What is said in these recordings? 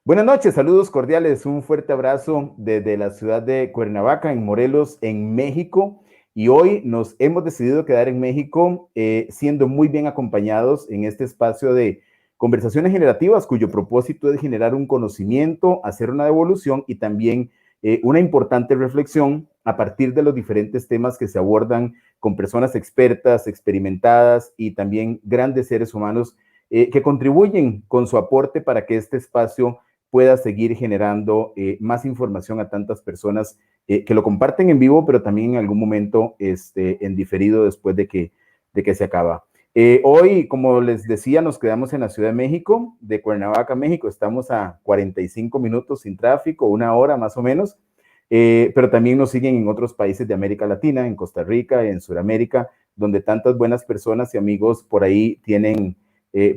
Buenas noches, saludos cordiales, un fuerte abrazo desde la ciudad de Cuernavaca, en Morelos, en México. Y hoy nos hemos decidido quedar en México, siendo muy bien acompañados en este espacio de conversaciones generativas, cuyo propósito es generar un conocimiento, hacer una devolución y también una importante reflexión a partir de los diferentes temas que se abordan con personas expertas, experimentadas y también grandes seres humanos que contribuyen con su aporte para que este espacio pueda seguir generando más información a tantas personas que lo comparten en vivo, pero también en algún momento en diferido después de que se acaba. Hoy, como les decía, nos quedamos en la Ciudad de México, de Cuernavaca, México. Estamos a 45 minutos sin tráfico, una hora más o menos, pero también nos siguen en otros países de América Latina, en Costa Rica, en Sudamérica, donde tantas buenas personas y amigos por ahí tienen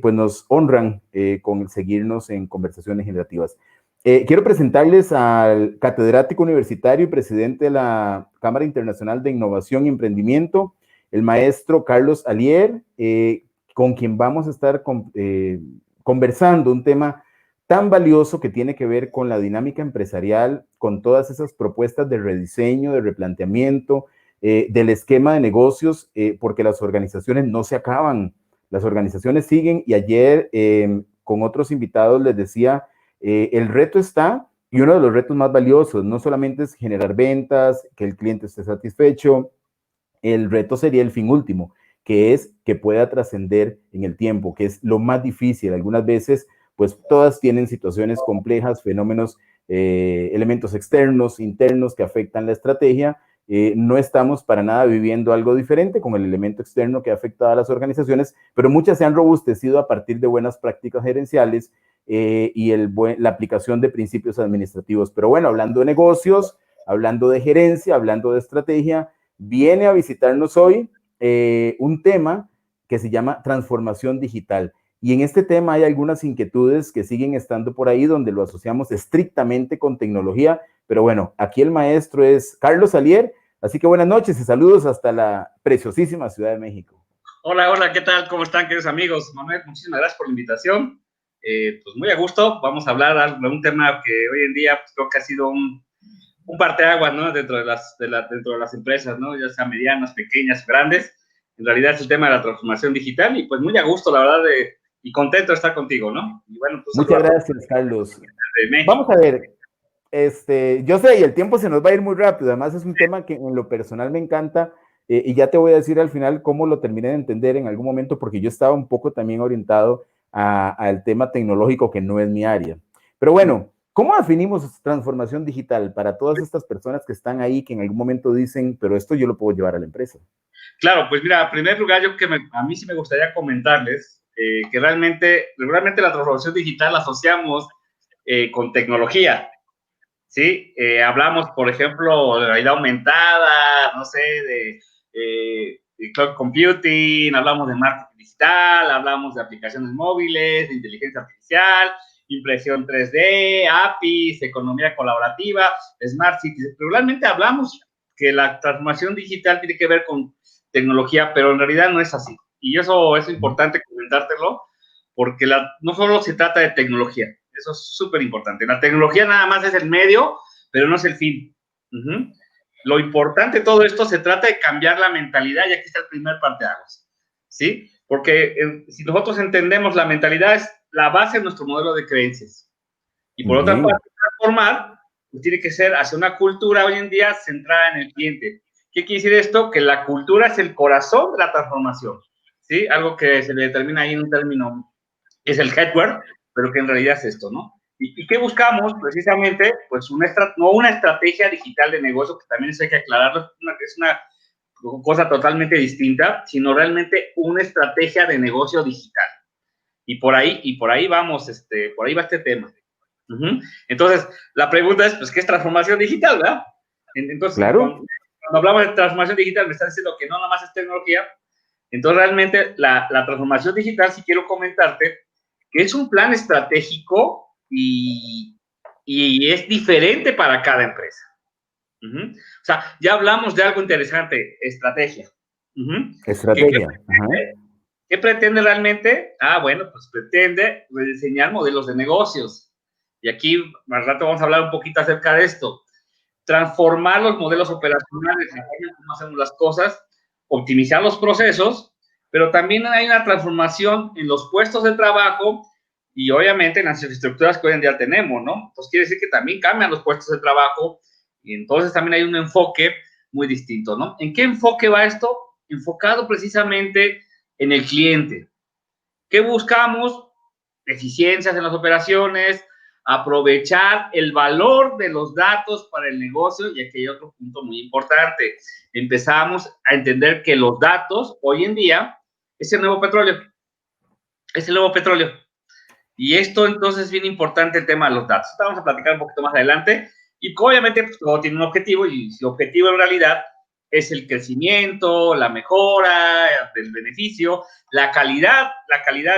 pues nos honran con seguirnos en conversaciones generativas. Quiero presentarles al catedrático universitario y presidente de la Cámara Internacional de Innovación y Emprendimiento, el maestro Carlos Alier, con quien vamos a estar conversando un tema tan valioso que tiene que ver con la dinámica empresarial, con todas esas propuestas de rediseño, de replanteamiento, del esquema de negocios, porque las organizaciones no se acaban, las organizaciones siguen y ayer con otros invitados les decía, el reto está y uno de los retos más valiosos no solamente es generar ventas, que el cliente esté satisfecho, el reto sería el fin último, que es que pueda trascender en el tiempo, que es lo más difícil. Algunas veces, pues todas tienen situaciones complejas, fenómenos, elementos externos, internos que afectan la estrategia. No estamos para nada viviendo algo diferente con el elemento externo que ha afectado a las organizaciones, pero muchas se han robustecido a partir de buenas prácticas gerenciales y la aplicación de principios administrativos. Pero bueno, hablando de negocios, hablando de gerencia, hablando de estrategia, viene a visitarnos hoy un tema que se llama transformación digital. Y en este tema hay algunas inquietudes que siguen estando por ahí donde lo asociamos estrictamente con tecnología. Pero bueno, aquí el maestro es Carlos Alier. Así que buenas noches y saludos hasta la preciosísima Ciudad de México. Hola, hola, ¿qué tal? ¿Cómo están, queridos amigos? Manuel, muchísimas gracias por la invitación. Pues muy a gusto, vamos a hablar de un tema que hoy en día pues, creo que ha sido un parteaguas, ¿no? Dentro de las empresas, ¿no? Ya sea medianas, pequeñas, grandes. En realidad es el tema de la transformación digital y pues muy a gusto, la verdad, y contento de estar contigo, ¿no? Y bueno, pues Muchas saludos gracias, Carlos. de Vamos México. a ver, yo sé, y el tiempo se nos va a ir muy rápido. Además, es un tema que en lo personal me encanta y ya te voy a decir al final cómo lo terminé de entender en algún momento, porque yo estaba un poco también orientado al tema tecnológico, que no es mi área. Pero bueno, ¿cómo definimos transformación digital para todas estas personas que están ahí, que en algún momento dicen, pero esto yo lo puedo llevar a la empresa? Claro, pues mira, en primer lugar, a mí sí me gustaría comentarles que regularmente la transformación digital la asociamos con tecnología, ¿sí? Hablamos, por ejemplo, de realidad aumentada, no sé, de cloud computing, hablamos de marketing digital, hablamos de aplicaciones móviles, de inteligencia artificial, impresión 3D, APIs, economía colaborativa, smart cities. Regularmente hablamos que la transformación digital tiene que ver con tecnología, pero en realidad no es así. Y eso es importante comentártelo, porque no solo se trata de tecnología, eso es súper importante. La tecnología nada más es el medio, pero no es el fin. Lo importante de todo esto se trata de cambiar la mentalidad, y aquí está el primer parteaguas, ¿sí? Porque si nosotros entendemos la mentalidad es la base de nuestro modelo de creencias. Y por otra Bien. parte, transformar pues tiene que ser hacia una cultura hoy en día centrada en el cliente. ¿Qué quiere decir esto? Que la cultura es el corazón de la transformación, ¿sí? Algo que se le determina ahí en un término, es el headwear, pero que en realidad es esto, ¿no? ¿Y qué buscamos? Precisamente, pues no una estrategia digital de negocio, que también eso hay que aclararlo, es una cosa totalmente distinta, sino realmente una estrategia de negocio digital. Y por ahí vamos, por ahí va este tema. Entonces, la pregunta es, pues, ¿qué es transformación digital, verdad? Entonces, Claro. cuando hablamos de transformación digital, me está diciendo que no nada más es tecnología. Entonces, realmente, la transformación digital, si quiero comentarte, que es un plan estratégico y es diferente para cada empresa. O sea, ya hablamos de algo interesante, estrategia. ¿Qué Estrategia. Ajá. pretende? ¿Qué pretende realmente? Bueno, pues pretende rediseñar modelos de negocios, Y aquí al rato vamos a hablar un poquito acerca de esto. Transformar los modelos operacionales, la forma en cómo hacemos las cosas, optimizar los procesos, pero también hay una transformación en los puestos de trabajo y obviamente en las infraestructuras que hoy en día tenemos, ¿no? Entonces quiere decir que también cambian los puestos de trabajo y entonces también hay un enfoque muy distinto, ¿no? ¿En qué enfoque va esto? Enfocado precisamente en el cliente. ¿Qué buscamos? Eficiencias en las operaciones, aprovechar el valor de los datos para el negocio, y aquí hay otro punto muy importante. Empezamos a entender que los datos hoy en día es el nuevo petróleo, es el nuevo petróleo. Y esto entonces es bien importante el tema de los datos. Vamos a platicar un poquito más adelante. Y obviamente pues, todo tiene un objetivo y su objetivo en realidad es el crecimiento, la mejora del beneficio, la calidad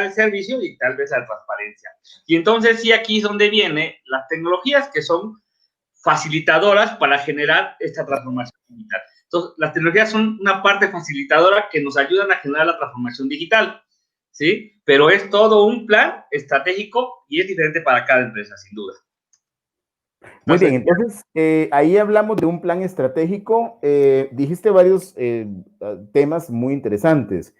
del servicio y tal vez la transparencia. Y entonces sí, aquí es donde vienen las tecnologías que son facilitadoras para generar esta transformación digital. Entonces, las tecnologías son una parte facilitadora que nos ayudan a generar la transformación digital. ¿Sí? Pero es todo un plan estratégico y es diferente para cada empresa, sin duda. Muy bien, Entonces, entonces ahí hablamos de un plan estratégico. Dijiste varios temas muy interesantes.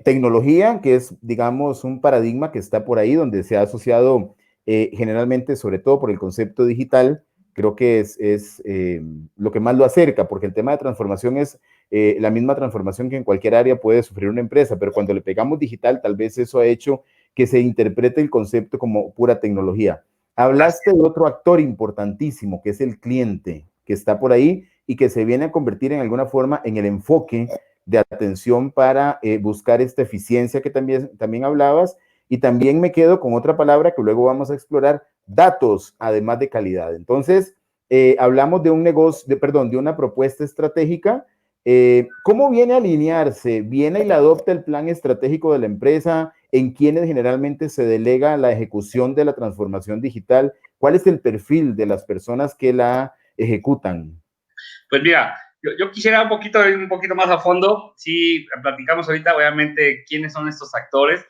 Tecnología, que es, digamos, un paradigma que está por ahí, donde se ha asociado generalmente, sobre todo por el concepto digital, creo que es lo que más lo acerca, porque el tema de transformación es la misma transformación que en cualquier área puede sufrir una empresa, pero cuando le pegamos digital, tal vez eso ha hecho que se interprete el concepto como pura tecnología. Hablaste de otro actor importantísimo, que es el cliente, que está por ahí y que se viene a convertir en alguna forma en el enfoque de atención para buscar esta eficiencia que también hablabas. Y también me quedo con otra palabra que luego vamos a explorar, datos, además de calidad. Entonces, hablamos de un negocio, de una propuesta estratégica. ¿Cómo viene a alinearse? ¿Viene y la adopta el plan estratégico de la empresa? ¿En quiénes generalmente se delega la ejecución de la transformación digital? ¿Cuál es el perfil de las personas que la ejecutan? pues mira, yo quisiera ir un poquito más a fondo. Sí, platicamos ahorita, obviamente, quiénes son estos actores.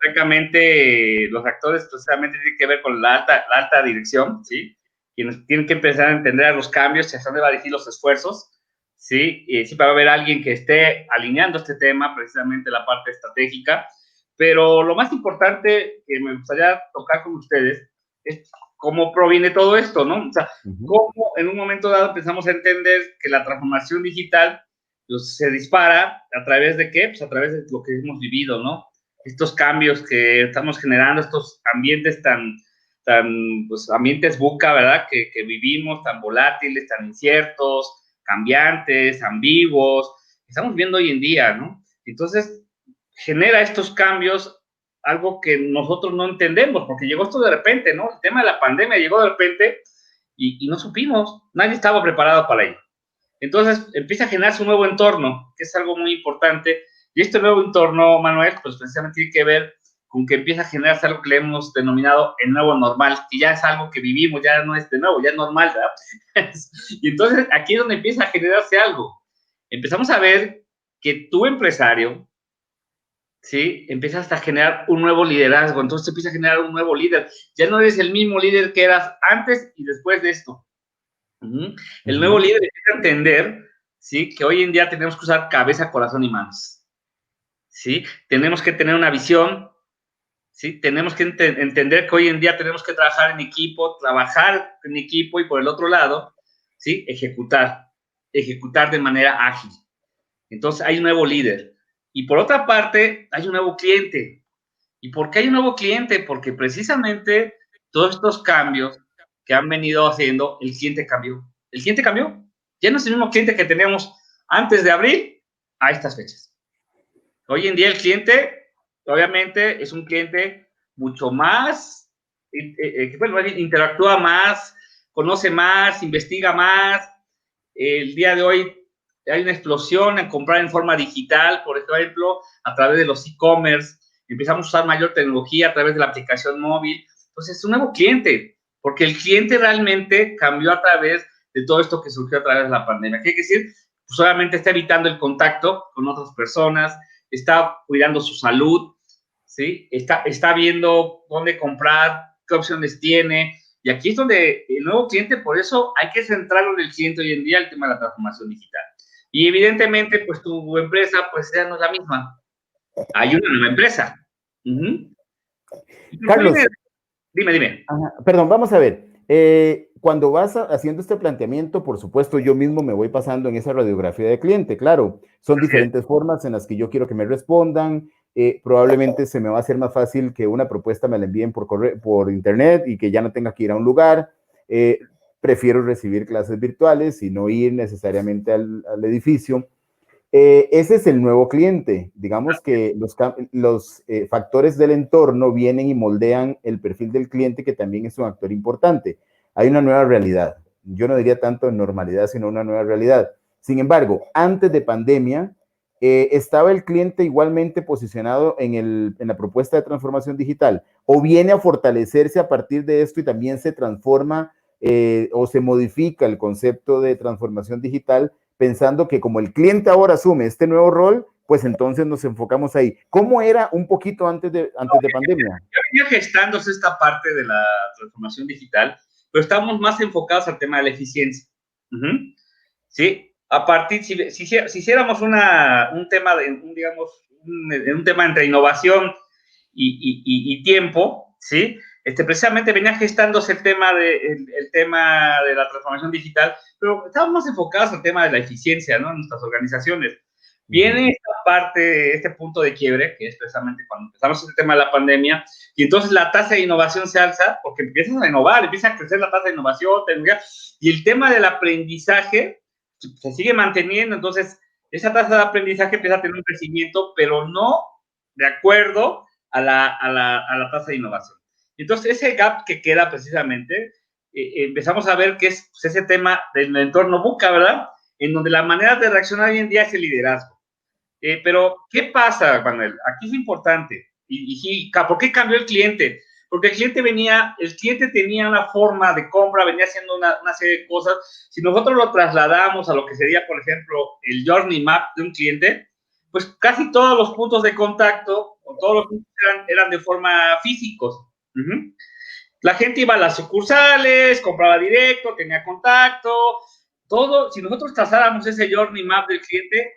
Francamente, los actores precisamente tienen que ver con la alta dirección, ¿sí? Quienes tienen que empezar a entender los cambios y hacia dónde va a dirigir los esfuerzos, ¿sí? Sí va a haber alguien que esté alineando este tema, precisamente la parte estratégica, pero lo más importante que me gustaría tocar con ustedes es cómo proviene todo esto, ¿no? O sea, cómo en un momento dado empezamos a entender que la transformación digital pues, se dispara a través de qué? Pues a través de lo que hemos vivido, ¿no? Estos cambios que estamos generando, estos ambientes pues ambientes VUCA, ¿verdad? Que vivimos, tan volátiles, tan inciertos, cambiantes, ambiguos, estamos viendo hoy en día, ¿no? Entonces, genera estos cambios algo que nosotros no entendemos, porque llegó esto de repente, ¿no? El tema de la pandemia llegó de repente y no supimos, nadie estaba preparado para ello. Entonces empieza a generarse un nuevo entorno, que es algo muy importante, y este nuevo entorno, Manuel, pues precisamente tiene que ver con que empieza a generarse algo que le hemos denominado el nuevo normal, que ya es algo que vivimos, ya no es de nuevo, ya es normal, ¿verdad? Y entonces aquí es donde empieza a generarse algo. Empezamos a ver que tu empresario, ¿sí? Empiezas a generar un nuevo liderazgo, entonces te empieza a generar un nuevo líder. Ya no eres el mismo líder que eras antes y después de esto. El nuevo líder empieza a entender, ¿sí? Que hoy en día tenemos que usar cabeza, corazón y manos, ¿sí? Tenemos que tener una visión, ¿sí? Tenemos que entender que hoy en día tenemos que trabajar en equipo y por el otro lado, ¿sí? Ejecutar de manera ágil. Entonces hay un nuevo líder. Y por otra parte, hay un nuevo cliente. ¿Y por qué hay un nuevo cliente? Porque precisamente todos estos cambios que han venido haciendo, el cliente cambió. El cliente cambió. Ya no es el mismo cliente que teníamos antes de abril a estas fechas. Hoy en día el cliente, obviamente, es un cliente mucho más, bueno, interactúa más, conoce más, investiga más. El día de hoy hay una explosión en comprar en forma digital, por ejemplo, a través de los e-commerce. Empezamos a usar mayor tecnología a través de la aplicación móvil. Entonces, es un nuevo cliente, porque el cliente realmente cambió a través de todo esto que surgió a través de la pandemia. ¿Qué quiere decir? Pues obviamente está evitando el contacto con otras personas, está cuidando su salud, ¿sí? Está viendo dónde comprar qué opciones tiene. Y aquí es donde el nuevo cliente, por eso hay que centrarlo en el cliente hoy en día, el tema de la transformación digital. Y evidentemente, pues tu empresa, pues ya no es la misma. Hay una nueva empresa. Carlos, Dime. ajá, perdón, vamos a ver. Cuando vas haciendo este planteamiento, por supuesto, yo mismo me voy pasando en esa radiografía de cliente, claro, son diferentes formas en las que yo quiero que me respondan. Probablemente se me va a hacer más fácil que una propuesta me la envíen por internet y que ya no tenga que ir a un lugar. Prefiero recibir clases virtuales y no ir necesariamente al edificio. Ese es el nuevo cliente. Digamos que los factores del entorno vienen y moldean el perfil del cliente, que también es un actor importante. Hay una nueva realidad. Yo no diría tanto normalidad, sino una nueva realidad. Sin embargo, antes de pandemia, ¿estaba el cliente igualmente posicionado en la propuesta de transformación digital? ¿O viene a fortalecerse a partir de esto y también se transforma o se modifica el concepto de transformación digital, pensando que como el cliente ahora asume este nuevo rol, pues entonces nos enfocamos ahí? ¿Cómo era un poquito antes de pandemia? Ya venía gestándose esta parte de la transformación digital, pero estamos más enfocados al tema de la eficiencia. ¿Sí? A partir, si hiciéramos un tema un tema entre innovación y tiempo, ¿sí? Precisamente venía gestándose el tema de la transformación digital, pero estábamos más enfocados al tema de la eficiencia, ¿no? En nuestras organizaciones. Viene esta parte, este punto de quiebre, que es precisamente cuando empezamos el tema de la pandemia, y entonces la tasa de innovación se alza, porque empiezas a innovar, empieza a crecer la tasa de innovación, y el tema del aprendizaje se sigue manteniendo. Entonces esa tasa de aprendizaje empieza a tener un crecimiento, pero no de acuerdo a la tasa de innovación. Entonces ese gap que queda precisamente, empezamos a ver que es pues, ese tema del entorno VUCA, ¿verdad? En donde la manera de reaccionar hoy en día es el liderazgo. Pero, ¿qué pasa, Manuel? Aquí es importante. ¿Por qué cambió el cliente? Porque el cliente tenía una forma de compra, venía haciendo una serie de cosas. Si nosotros lo trasladamos a lo que sería, por ejemplo, el journey map de un cliente, pues casi todos los puntos de contacto, o todos los puntos eran de forma físicos. La gente iba a las sucursales, compraba directo, tenía contacto, todo. Si nosotros trazáramos ese journey map del cliente,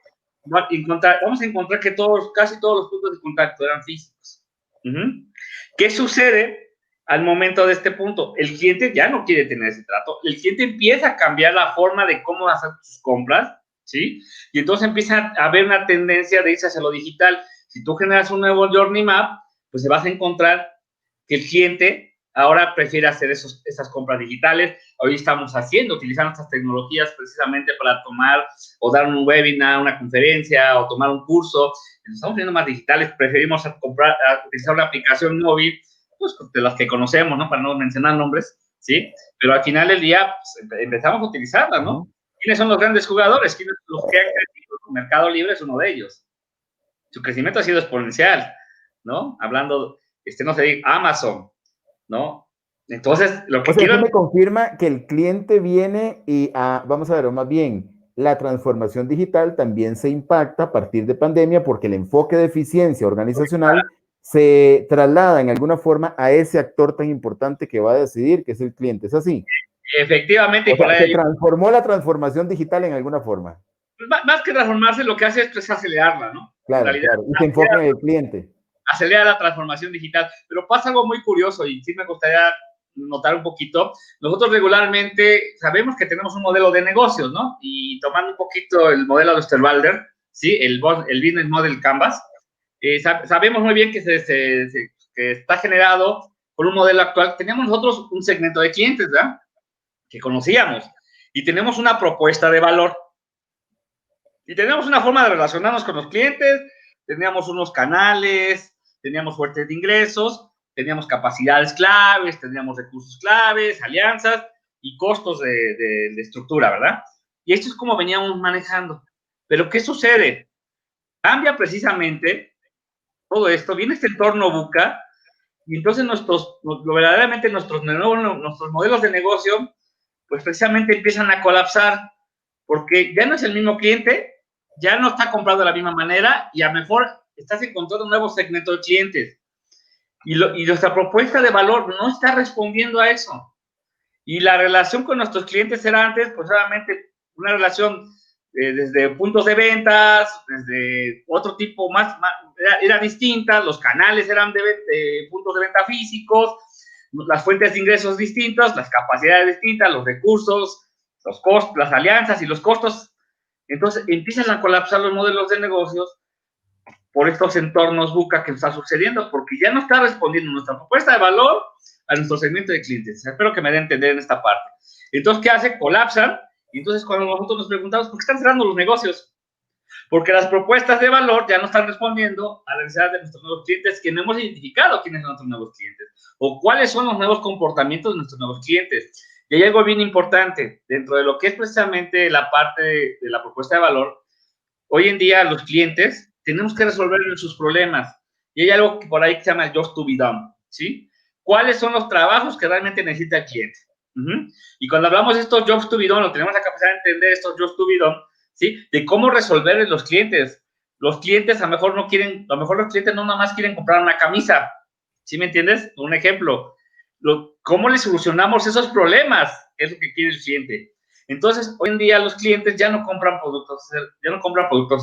vamos a encontrar que casi todos los puntos de contacto eran físicos. ¿Qué sucede al momento de este punto? El cliente ya no quiere tener ese trato. El cliente empieza a cambiar la forma de cómo hacer sus compras, ¿sí? Y entonces empieza a haber una tendencia de irse hacia lo digital. Si tú generas un nuevo journey map, pues te vas a encontrar que el cliente ahora prefiere hacer esas compras digitales. Hoy estamos utilizando estas tecnologías precisamente para tomar o dar un webinar, una conferencia o tomar un curso. Nos estamos viendo más digitales, preferimos utilizar una aplicación móvil, pues de las que conocemos, ¿no? Para no mencionar nombres, ¿sí? Pero al final del día pues, empezamos a utilizarla, ¿no? ¿Quiénes son los grandes jugadores? ¿Quiénes son los que han crecido? Mercado Libre es uno de ellos. Su crecimiento ha sido exponencial, ¿no? Hablando, no sé, Amazon, ¿no? Entonces, lo que quiero... Eso me confirma que el cliente viene y, vamos a ver, o más bien, la transformación digital también se impacta a partir de pandemia porque el enfoque de eficiencia organizacional se traslada en alguna forma a ese actor tan importante que va a decidir, que es el cliente. ¿Es así? Efectivamente. O sea, se transformó la transformación digital en alguna forma. Más que transformarse, lo que hace es pues, acelerarla, ¿no? Claro, claro. Y se enfoca en el cliente. Acelera la transformación digital. Pero pasa algo muy curioso y sí me gustaría notar un poquito. Nosotros regularmente sabemos que tenemos un modelo de negocios, ¿no? Y tomando un poquito el modelo de Osterwalder, ¿sí? El Business Model Canvas, sabemos muy bien que, que está generado por un modelo actual. Teníamos nosotros un segmento de clientes, ¿verdad? Que conocíamos. Y tenemos una propuesta de valor. Y teníamos una forma de relacionarnos con los clientes, teníamos unos canales, teníamos fuentes de ingresos, teníamos capacidades claves, teníamos recursos claves, alianzas y costos de estructura, ¿verdad? Y esto es como veníamos manejando. Pero ¿qué sucede? Cambia precisamente todo esto, viene este entorno VUCA, y entonces verdaderamente nuestros modelos de negocio, pues precisamente empiezan a colapsar, porque ya no es el mismo cliente, ya no está comprando de la misma manera y a lo mejor estás encontrando un nuevo segmento de clientes. y nuestra propuesta de valor no está respondiendo a eso. Y la relación con nuestros clientes era antes, pues obviamente, una relación desde puntos de ventas, desde otro tipo era distinta, los canales eran de puntos de venta físicos, las fuentes de ingresos distintas, las capacidades distintas, los recursos, los costos, las alianzas y los costos. Entonces empiezan a colapsar los modelos de negocios por estos entornos VUCA que está sucediendo, porque ya no está respondiendo nuestra propuesta de valor a nuestro segmento de clientes. Espero que me den a entender en esta parte. Entonces, ¿qué hace? Colapsan. Y entonces, cuando nosotros nos preguntamos, ¿por qué están cerrando los negocios? Porque las propuestas de valor ya no están respondiendo a la necesidad de nuestros nuevos clientes, que no hemos identificado quiénes son nuestros nuevos clientes, o cuáles son los nuevos comportamientos de nuestros nuevos clientes. Y hay algo bien importante, dentro de lo que es precisamente la parte de la propuesta de valor. Hoy en día, los clientes tenemos que resolver sus problemas. Y hay algo que por ahí que se llama el jobs to be done, ¿sí? ¿Cuáles son los trabajos que realmente necesita el cliente? Y cuando hablamos de estos jobs to be done, o tenemos la capacidad de entender estos jobs to be done, ¿sí? De cómo resolver los clientes. Los clientes a lo mejor no quieren, a lo mejor los clientes no nada más quieren comprar una camisa, ¿sí me entiendes? Un ejemplo. ¿Cómo le solucionamos esos problemas? Es lo que quiere el cliente. Entonces, hoy en día los clientes ya no compran productos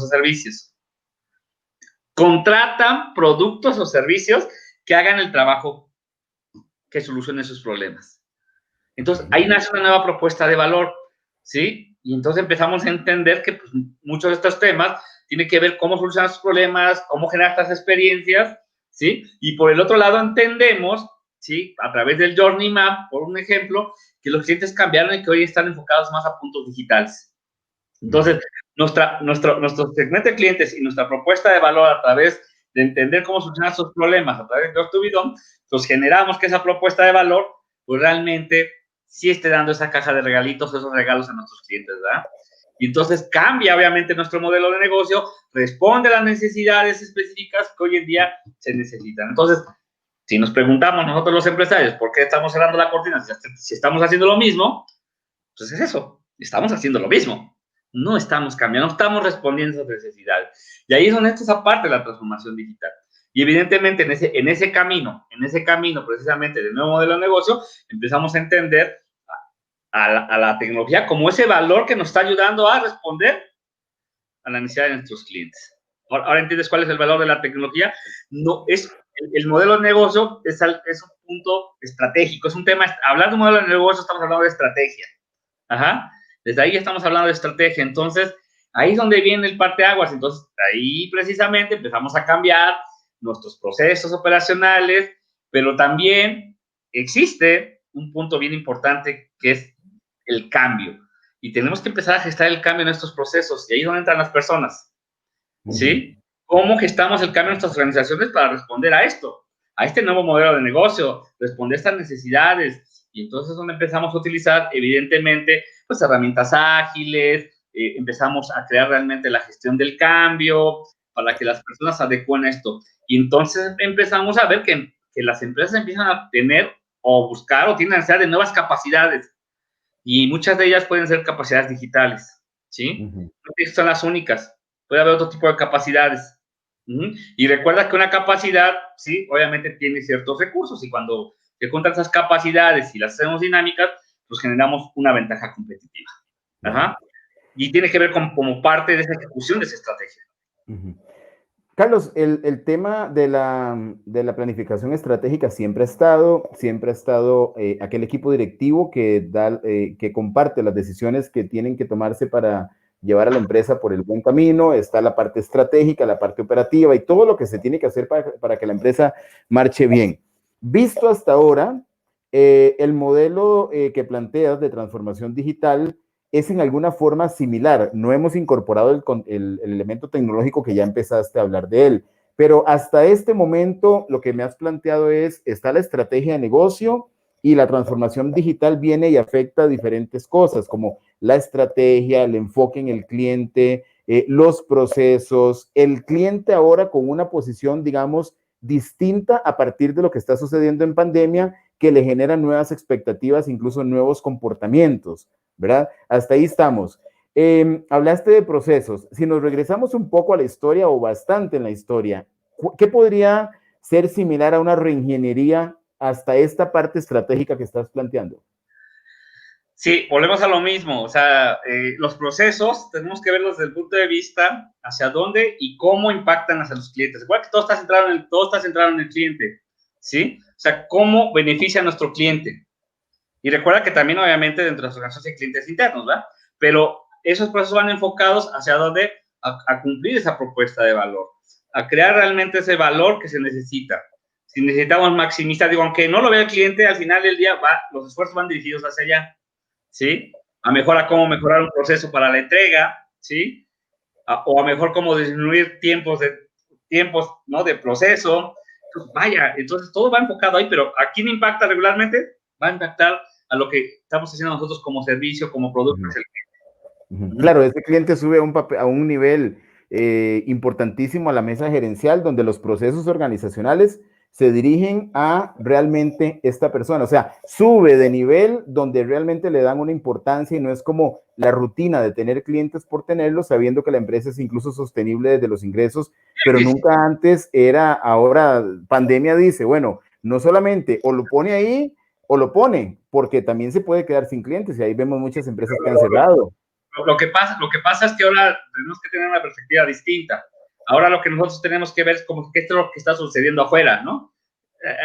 o servicios. Contratan productos o servicios que hagan el trabajo, que solucionen sus problemas. Entonces, ahí nace una nueva propuesta de valor, ¿sí? Y entonces empezamos a entender que pues, muchos de estos temas tienen que ver cómo solucionar sus problemas, cómo generar estas experiencias, ¿sí? Y por el otro lado entendemos, ¿sí? A través del Journey Map, por un ejemplo, que los clientes cambiaron y que hoy están enfocados más a puntos digitales. Entonces, nuestro segmento de clientes y nuestra propuesta de valor a través de entender cómo solucionar sus problemas a través de Jobs to be done, pues generamos que esa propuesta de valor, pues realmente sí esté dando esa caja de regalitos, esos regalos a nuestros clientes, ¿verdad? Y entonces cambia obviamente nuestro modelo de negocio, responde a las necesidades específicas que hoy en día se necesitan. Entonces, si nos preguntamos nosotros los empresarios por qué estamos cerrando la cortina, si estamos haciendo lo mismo, pues es eso, estamos haciendo lo mismo. No estamos cambiando, no estamos respondiendo a esas necesidades. Y ahí es donde está esa parte de la transformación digital. Y evidentemente en ese camino precisamente del nuevo modelo de negocio, empezamos a entender a la tecnología como ese valor que nos está ayudando a responder a la necesidad de nuestros clientes. Ahora entiendes cuál es el valor de la tecnología. No es el modelo de negocio es un punto estratégico, es un tema. Hablando de un modelo de negocio, estamos hablando de estrategia. Ajá. Desde ahí estamos hablando de estrategia. Entonces, ahí es donde viene el parteaguas. Entonces, ahí precisamente empezamos a cambiar nuestros procesos operacionales, pero también existe un punto bien importante que es el cambio. Y tenemos que empezar a gestar el cambio en estos procesos. Y ahí es donde entran las personas. ¿Sí? ¿Cómo gestamos el cambio en nuestras organizaciones para responder a esto? A este nuevo modelo de negocio, responder a estas necesidades. Y entonces es donde empezamos a utilizar, evidentemente, pues herramientas ágiles, empezamos a crear realmente la gestión del cambio para que las personas adecúen esto. Y entonces empezamos a ver que las empresas empiezan a tener o buscar o tienen necesidad de nuevas capacidades. Y muchas de ellas pueden ser capacidades digitales, ¿sí? No son las únicas. Puede haber otro tipo de capacidades. Y recuerda que una capacidad, sí, obviamente tiene ciertos recursos y cuando se juntan esas capacidades y las hacemos dinámicas, pues generamos una ventaja competitiva. Ajá. Y tiene que ver como parte de esa ejecución de esa estrategia. Carlos, el tema de la planificación estratégica siempre ha estado aquel equipo directivo que comparte las decisiones que tienen que tomarse para llevar a la empresa por el buen camino, está la parte estratégica, la parte operativa y todo lo que se tiene que hacer para que la empresa marche bien. Visto hasta ahora, el modelo que planteas de transformación digital es en alguna forma similar. No hemos incorporado el elemento tecnológico que ya empezaste a hablar de él, pero hasta este momento lo que me has planteado está la estrategia de negocio y la transformación digital viene y afecta diferentes cosas, como la estrategia, el enfoque en el cliente, los procesos, el cliente ahora con una posición, digamos, distinta a partir de lo que está sucediendo en pandemia, que le genera nuevas expectativas, incluso nuevos comportamientos, ¿verdad? Hasta ahí estamos. Hablaste de procesos. Si nos regresamos un poco a la historia o bastante en la historia, ¿qué podría ser similar a una reingeniería hasta esta parte estratégica que estás planteando? Sí, volvemos a lo mismo, o sea, los procesos tenemos que verlos desde el punto de vista hacia dónde y cómo impactan hacia los clientes. Recuerda que todo está centrado en el cliente, ¿sí? O sea, cómo beneficia a nuestro cliente. Y recuerda que también, obviamente, dentro de las organizaciones hay clientes internos, ¿verdad? Pero esos procesos van enfocados hacia dónde, a cumplir esa propuesta de valor, a crear realmente ese valor que se necesita. Si necesitamos maximizar, digo, aunque no lo vea el cliente, al final del día los esfuerzos van dirigidos hacia allá. ¿Sí? A cómo mejorar un proceso para la entrega, ¿sí? O a mejor cómo disminuir tiempos, ¿no? De proceso. Entonces todo va enfocado ahí, pero ¿a quién impacta regularmente? Va a impactar a lo que estamos haciendo nosotros como servicio, como producto. Claro, ese cliente sube a un nivel importantísimo a la mesa gerencial, donde los procesos organizacionales se dirigen a realmente esta persona. O sea, sube de nivel donde realmente le dan una importancia y no es como la rutina de tener clientes por tenerlos, sabiendo que la empresa es incluso sostenible desde los ingresos, pero nunca antes era. Ahora pandemia dice, bueno, no solamente o lo pone ahí o lo pone, porque también se puede quedar sin clientes y ahí vemos muchas empresas que han cerrado. Lo que pasa es que ahora tenemos que tener una perspectiva distinta. Ahora lo que nosotros tenemos que ver es como qué es lo que está sucediendo afuera, ¿no?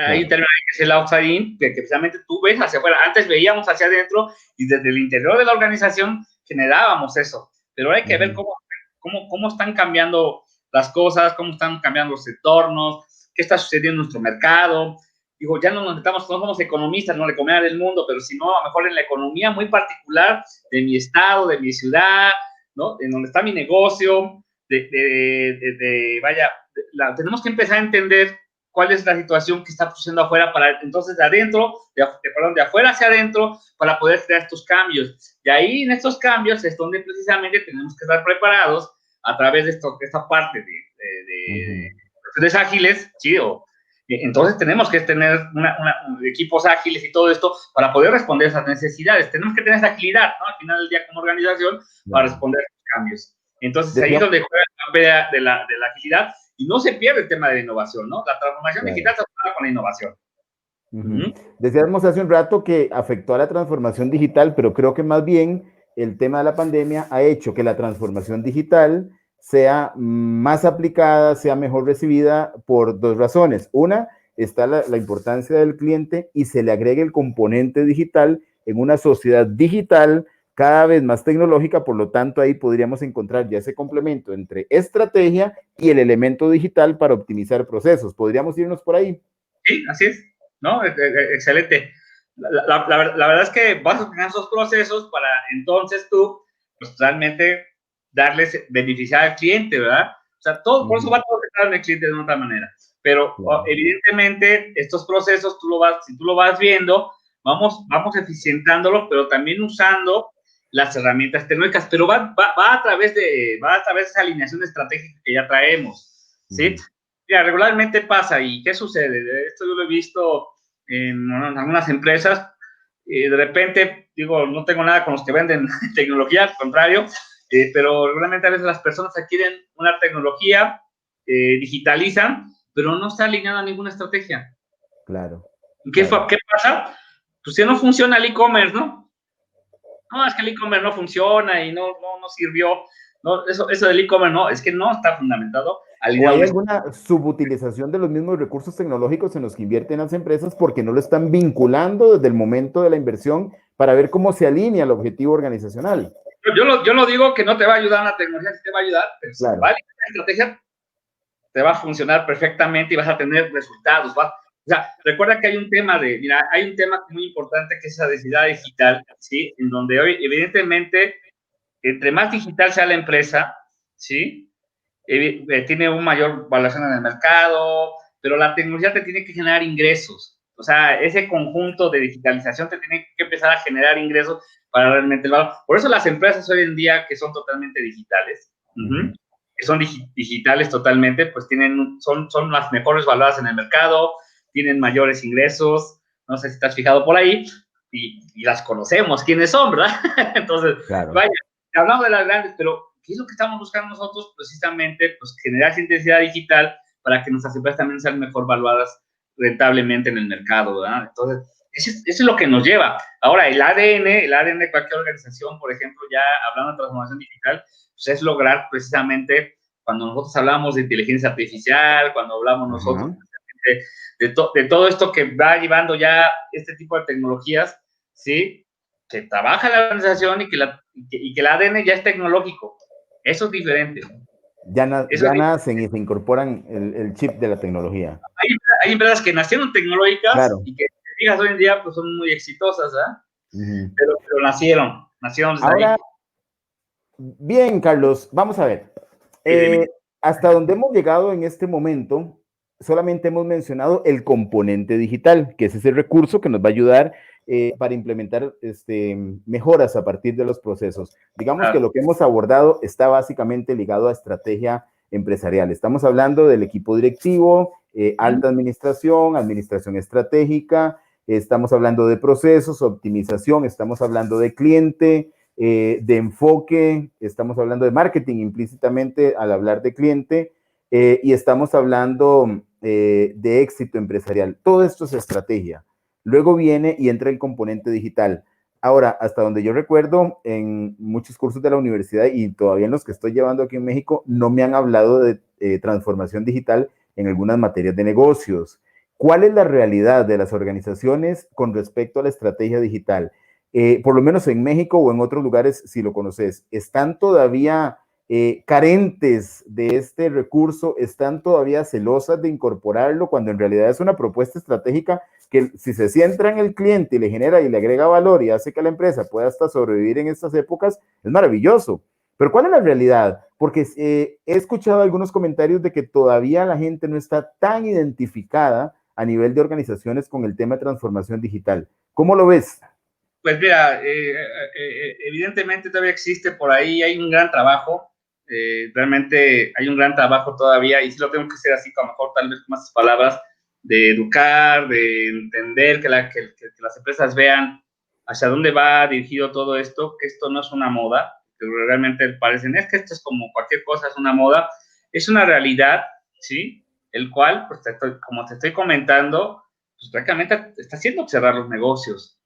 Hay un término que es el outside in, que precisamente tú ves hacia afuera. Antes veíamos hacia adentro y desde el interior de la organización generábamos eso. Pero ahora hay que ver cómo están cambiando las cosas, cómo están cambiando los entornos, qué está sucediendo en nuestro mercado. Digo, ya no somos economistas, no la economía del mundo, pero sino a lo mejor en la economía muy particular de mi estado, de mi ciudad, ¿no? En donde está mi negocio, tenemos que empezar a entender cuál es la situación que está sucediendo afuera para entonces de adentro, de afuera hacia adentro, para poder crear estos cambios. Y ahí en estos cambios es donde precisamente tenemos que estar preparados a través de esta parte de redes ágiles, ¿sí? Entonces tenemos que tener equipos ágiles y todo esto para poder responder a esas necesidades. Tenemos que tener esa agilidad, ¿no? Al final del día como organización para responder a esos cambios. Entonces ahí es donde juega el papel de la agilidad y no se pierde el tema de la innovación, ¿no? La transformación digital se trabaja con la innovación. Decíamos hace un rato que afectó a la transformación digital, pero creo que más bien el tema de la pandemia ha hecho que la transformación digital sea más aplicada, sea mejor recibida por dos razones. Una, está la importancia del cliente y se le agregue el componente digital en una sociedad digital cada vez más tecnológica, por lo tanto ahí podríamos encontrar ya ese complemento entre estrategia y el elemento digital para optimizar procesos. ¿Podríamos irnos por ahí? Sí, así es, ¿no? Excelente. La verdad es que vas a tener esos procesos para entonces tú, pues realmente darles, beneficiar al cliente, ¿verdad? O sea, por eso va todo centrado en el cliente de otra manera. Pero evidentemente estos procesos, si tú lo vas viendo, vamos eficientándolo, pero también usando las herramientas tecnológicas, pero va a través de esa alineación estratégica que ya traemos, ¿sí? Mira, regularmente pasa, ¿y qué sucede? Esto yo lo he visto en algunas empresas, y de repente, digo, no tengo nada con los que venden tecnología, al contrario, pero regularmente a veces las personas adquieren una tecnología, digitalizan, pero no está alineada a ninguna estrategia. Claro. ¿Qué pasa? Pues si no funciona el e-commerce, ¿no? No, es que el e-commerce no funciona y no sirvió. No, eso del e-commerce no, es que no está fundamentado. ¿O hay alguna subutilización de los mismos recursos tecnológicos en los que invierten las empresas porque no lo están vinculando desde el momento de la inversión para ver cómo se alinea el objetivo organizacional? Yo no digo que no te va a ayudar la tecnología, sí te va a ayudar, pero si va a alinear la estrategia, te va a funcionar perfectamente y vas a tener resultados. O sea, recuerda que hay un tema muy importante que es la densidad digital, ¿sí? En donde hoy, evidentemente, entre más digital sea la empresa, ¿sí? Tiene un mayor valoración en el mercado, pero la tecnología te tiene que generar ingresos. O sea, ese conjunto de digitalización te tiene que empezar a generar ingresos para realmente el valor. Por eso las empresas hoy en día que son totalmente digitales, que son digitales totalmente, pues son las mejores valoradas en el mercado, tienen mayores ingresos, no sé si te has fijado por ahí, y las conocemos, quiénes son, ¿verdad? Entonces, vaya, hablamos de las grandes, pero ¿qué es lo que estamos buscando nosotros? Precisamente, pues generar esa intensidad digital para que nuestras empresas también sean mejor valuadas rentablemente en el mercado, ¿verdad? Entonces, eso es lo que nos lleva. Ahora, el ADN de cualquier organización, por ejemplo, ya hablando de transformación digital, pues es lograr precisamente, cuando nosotros hablamos de inteligencia artificial, cuando hablamos nosotros de todo esto que va llevando ya este tipo de tecnologías, ¿sí? Que trabaja la organización y que el ADN ya es tecnológico. Eso es diferente. Ya nacen y se incorporan el chip de la tecnología. Hay empresas que nacieron tecnológicas, claro, y que digas hoy en día pues son muy exitosas, pero nacieron desde ahora, ahí. bien, Carlos, vamos a ver. Hasta donde hemos llegado en este momento, solamente hemos mencionado el componente digital, que es ese recurso que nos va a ayudar para implementar mejoras a partir de los procesos. Digamos que lo que hemos abordado está básicamente ligado a estrategia empresarial. Estamos hablando del equipo directivo, alta administración, administración estratégica, estamos hablando de procesos, optimización, estamos hablando de cliente, de enfoque, estamos hablando de marketing implícitamente al hablar de cliente, y estamos hablando de éxito empresarial. Todo esto es estrategia. Luego viene y entra el componente digital. Ahora, hasta donde yo recuerdo, en muchos cursos de la universidad y todavía en los que estoy llevando aquí en México, no me han hablado de transformación digital en algunas materias de negocios. ¿Cuál es la realidad de las organizaciones con respecto a la estrategia digital? Por lo menos en México o en otros lugares, si lo conoces, ¿están todavía carentes de este recurso? ¿Están todavía celosas de incorporarlo cuando en realidad es una propuesta estratégica que, si se centra en el cliente y le genera y le agrega valor y hace que la empresa pueda hasta sobrevivir en estas épocas, es maravilloso? Pero ¿cuál es la realidad? Porque he escuchado algunos comentarios de que todavía la gente no está tan identificada a nivel de organizaciones con el tema de transformación digital. ¿Cómo lo ves? Pues mira, evidentemente todavía existe por ahí, hay un gran trabajo, realmente hay un gran trabajo todavía, y sí lo tengo que hacer así, a lo mejor tal vez con más palabras, de educar, de entender que las empresas vean hacia dónde va dirigido todo esto, que esto no es una moda, que realmente parecen, es que esto es como cualquier cosa, es una moda, es una realidad, ¿sí? El cual, pues como te estoy comentando, pues prácticamente está haciendo cerrar los negocios.